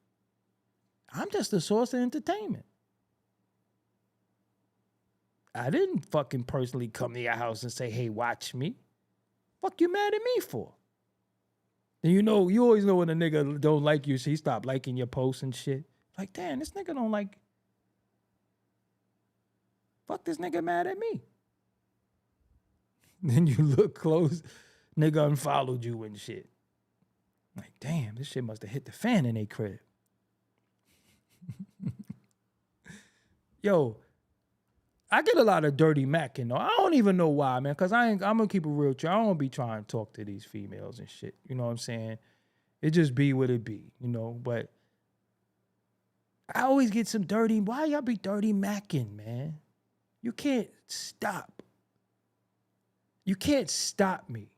I'm just a source of entertainment. I didn't fucking personally come to your house and say, hey, watch me. Fuck you mad at me for? And you always know when a nigga don't like you, so he stop liking your posts and shit. Like, damn, this nigga don't like. Fuck this nigga mad at me. Then you look close, nigga unfollowed you and shit. Like, damn, this shit must have hit the fan in their crib. Yo, I get a lot of dirty macking though. I don't even know why, man, because I'm gonna keep it real with you. I don't be trying to talk to these females and shit. You know what I'm saying? It just be what it be, but I always get some dirty. Why y'all be dirty macking, man? You can't stop. You can't stop me,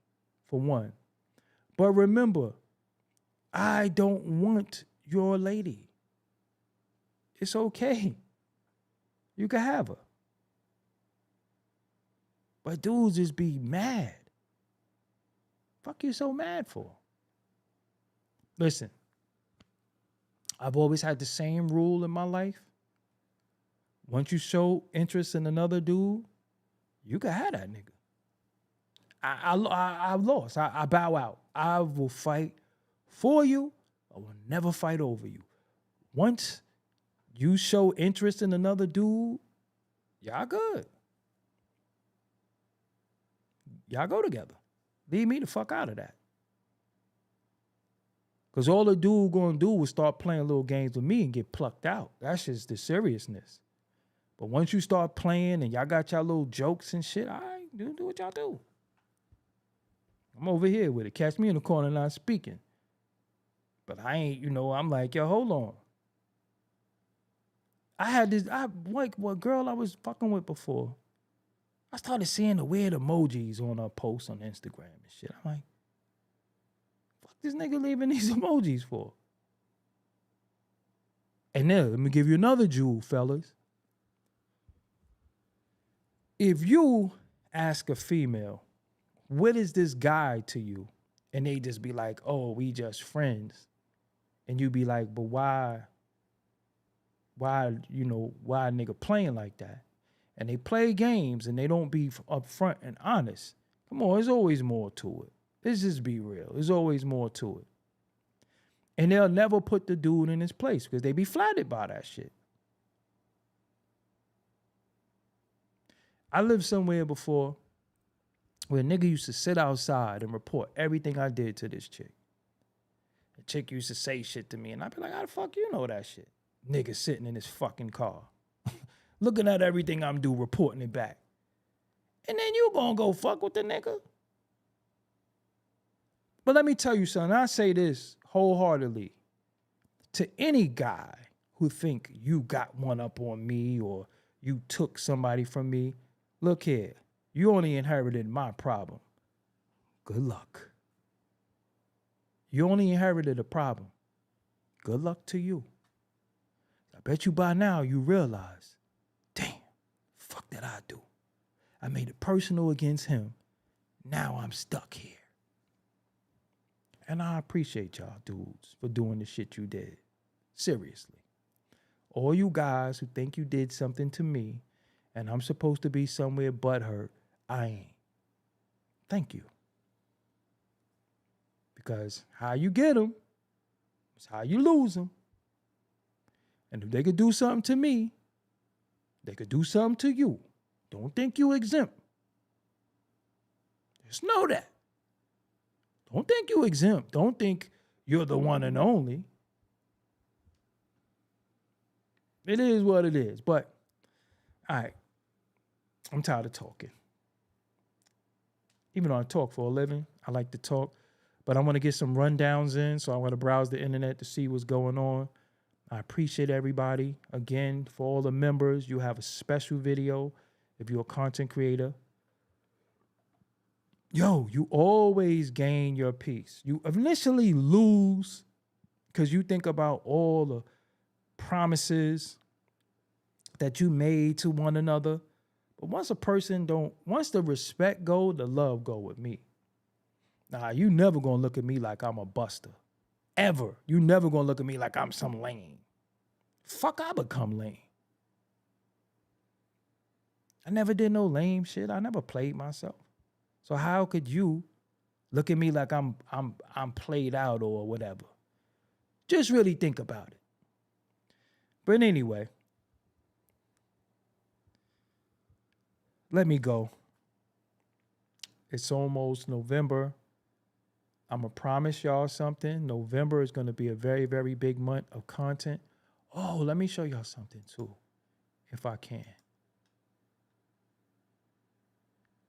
for one. But remember, I don't want your lady. It's okay. You can have her. But dudes just be mad. Fuck you so mad for? Listen, I've always had the same rule in my life. Once you show interest in another dude, you can have that nigga. I lost. I bow out. I will fight for you. I will never fight over you. Once you show interest in another dude, y'all good. Y'all go together. Leave me the fuck out of that. Because all the dude gonna do is start playing little games with me and get plucked out. That's just the seriousness. But once you start playing and y'all got y'all little jokes and shit, all right, do what y'all do. I'm over here with it. Catch me in the corner not speaking. But I ain't, I'm like, yo, hold on. I had this, what girl I was fucking with before, I started seeing the weird emojis on her posts on Instagram and shit. I'm like, fuck this nigga leaving these emojis for? And then, let me give you another jewel, fellas. If you ask a female, what is this guy to you? And they just be like, oh, we just friends. And you be like, but why a nigga playing like that? And they play games and they don't be upfront and honest. Come on, there's always more to it. Let's just be real. There's always more to it. And they'll never put the dude in his place because they be flattered by that shit. I lived somewhere before where a nigga used to sit outside and report everything I did to this chick. The chick used to say shit to me, and I'd be like, how the fuck you know that shit? Nigga sitting in his fucking car, looking at everything I'm doing, reporting it back. And then you gonna go fuck with the nigga? But let me tell you something. I say this wholeheartedly to any guy who think you got one up on me or you took somebody from me. Look here, you only inherited my problem. Good luck. You only inherited a problem. Good luck to you. I bet you by now you realize, damn, fuck did I do? I made it personal against him. Now I'm stuck here. And I appreciate y'all dudes for doing the shit you did. Seriously. All you guys who think you did something to me and I'm supposed to be somewhere butthurt, I ain't. Thank you. Because how you get them is how you lose them. And if they could do something to me, they could do something to you. Don't think you exempt. Just know that. Don't think you exempt. Don't think you're the one and only. It is what it is. But, all right, I'm tired of talking. Even though I talk for a living, I like to talk. But I want to get some rundowns in, so I want to browse the internet to see what's going on. I appreciate everybody. Again, for all the members, you have a special video if you're a content creator. Yo, you always gain your peace. You initially lose because you think about all the promises that you made to one another. But once the respect go, the love go with me. Nah, you never gonna look at me like I'm a buster. Ever. You never gonna look at me like I'm some lame. Fuck, I become lame. I never did no lame shit. I never played myself. So how could you look at me like I'm played out or whatever? Just really think about it. But anyway, let me go. It's almost November. I'm going to promise y'all something. November is going to be a very, very big month of content. Oh, let me show y'all something too, if I can.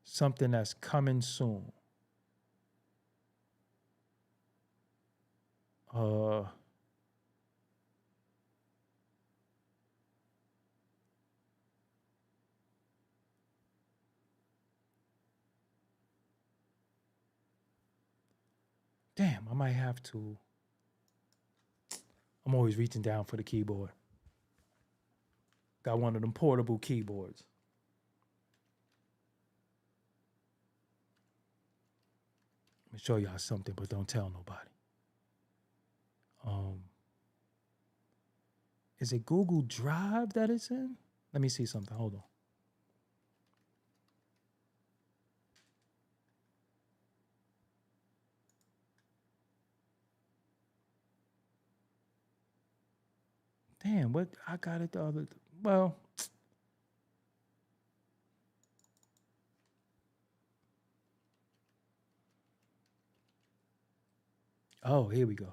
Something that's coming soon. Damn, I might have to. I'm always reaching down for the keyboard. Got one of them portable keyboards. Let me show y'all something, but don't tell nobody. Is it Google Drive that it's in? Let me see something. Hold on. Damn, what? I got it the other. Well. Oh, here we go.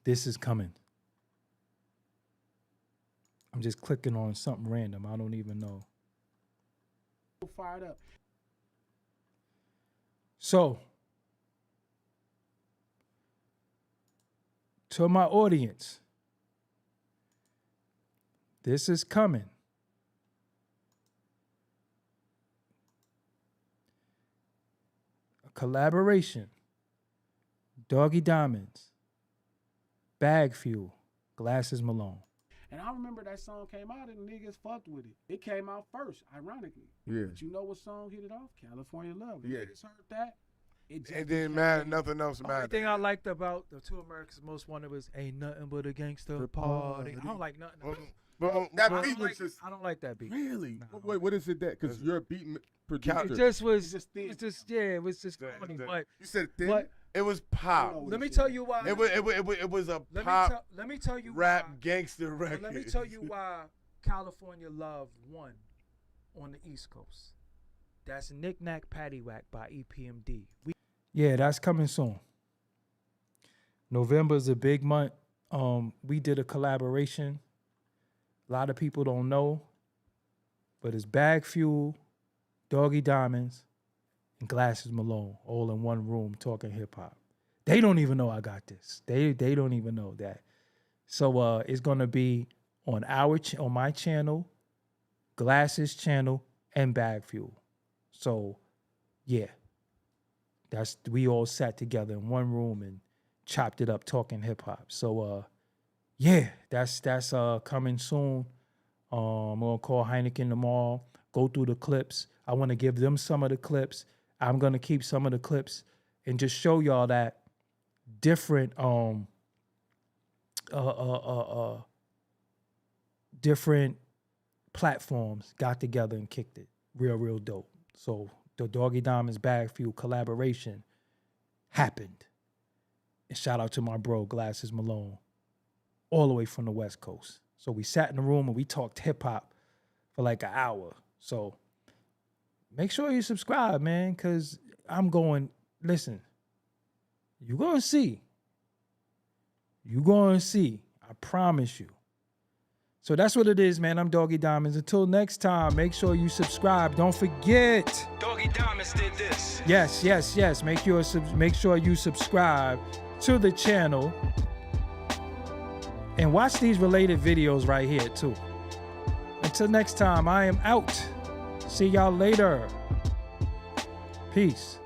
This is coming. I'm just clicking on something random. I don't even know. Fired up. So, to my audience, this is coming. A collaboration. Doggie Diamonds. Bag Fuel. Glasses Malone. And I remember that song came out and niggas fucked with it. It came out first, ironically. Yeah. But you know what song hit it off? California Love. Yeah. Niggas heard that. It didn't matter. Nothing else The only mattered. thing I liked about the Two America's Most Wanted was Ain't Nothing But a Gangster Party. I don't like nothing. That I beat don't was like, just I don't like that beat. really. No. Wait, what is it that? Because you're a beat producer. It just was, It's just it was just, yeah, it was just corny. But you said thin. But- It was pop. know. let me tell you why. It was a let pop me tell you rap why. gangster But record. let me tell you why California Love won on the East Coast. That's Knick Knack Paddywhack by EPMD. Yeah, that's coming soon. November is a big month. We did a collaboration. A lot of people don't know, but it's Bag Fuel, Doggie Diamonds, and Glasses Malone, all in one room talking hip hop. They don't even know I got this. They don't even know that. So it's gonna be on on my channel, Glasses channel, and Bag Fuel. So yeah, we all sat together in one room and chopped it up talking hip hop. So yeah, that's coming soon. I'm gonna call Heineken tomorrow, go through the clips. I want to give them some of the clips. I'm gonna keep some of the clips and just show y'all that different different platforms got together and kicked it. Real dope. So the Doggie Diamonds Bag Fuel collaboration happened. And shout out to my bro, Glasses Malone, all the way from the West Coast. So we sat in the room and we talked hip hop for like an hour. So make sure you subscribe, man, because listen, you're going to see. You're going to see. I promise you. So that's what it is, man. I'm Doggie Diamonds. Until next time, make sure you subscribe. Don't forget. Doggie Diamonds did this. Yes. Make sure you subscribe to the channel. And watch these related videos right here, too. Until next time, I am out. See y'all later. Peace.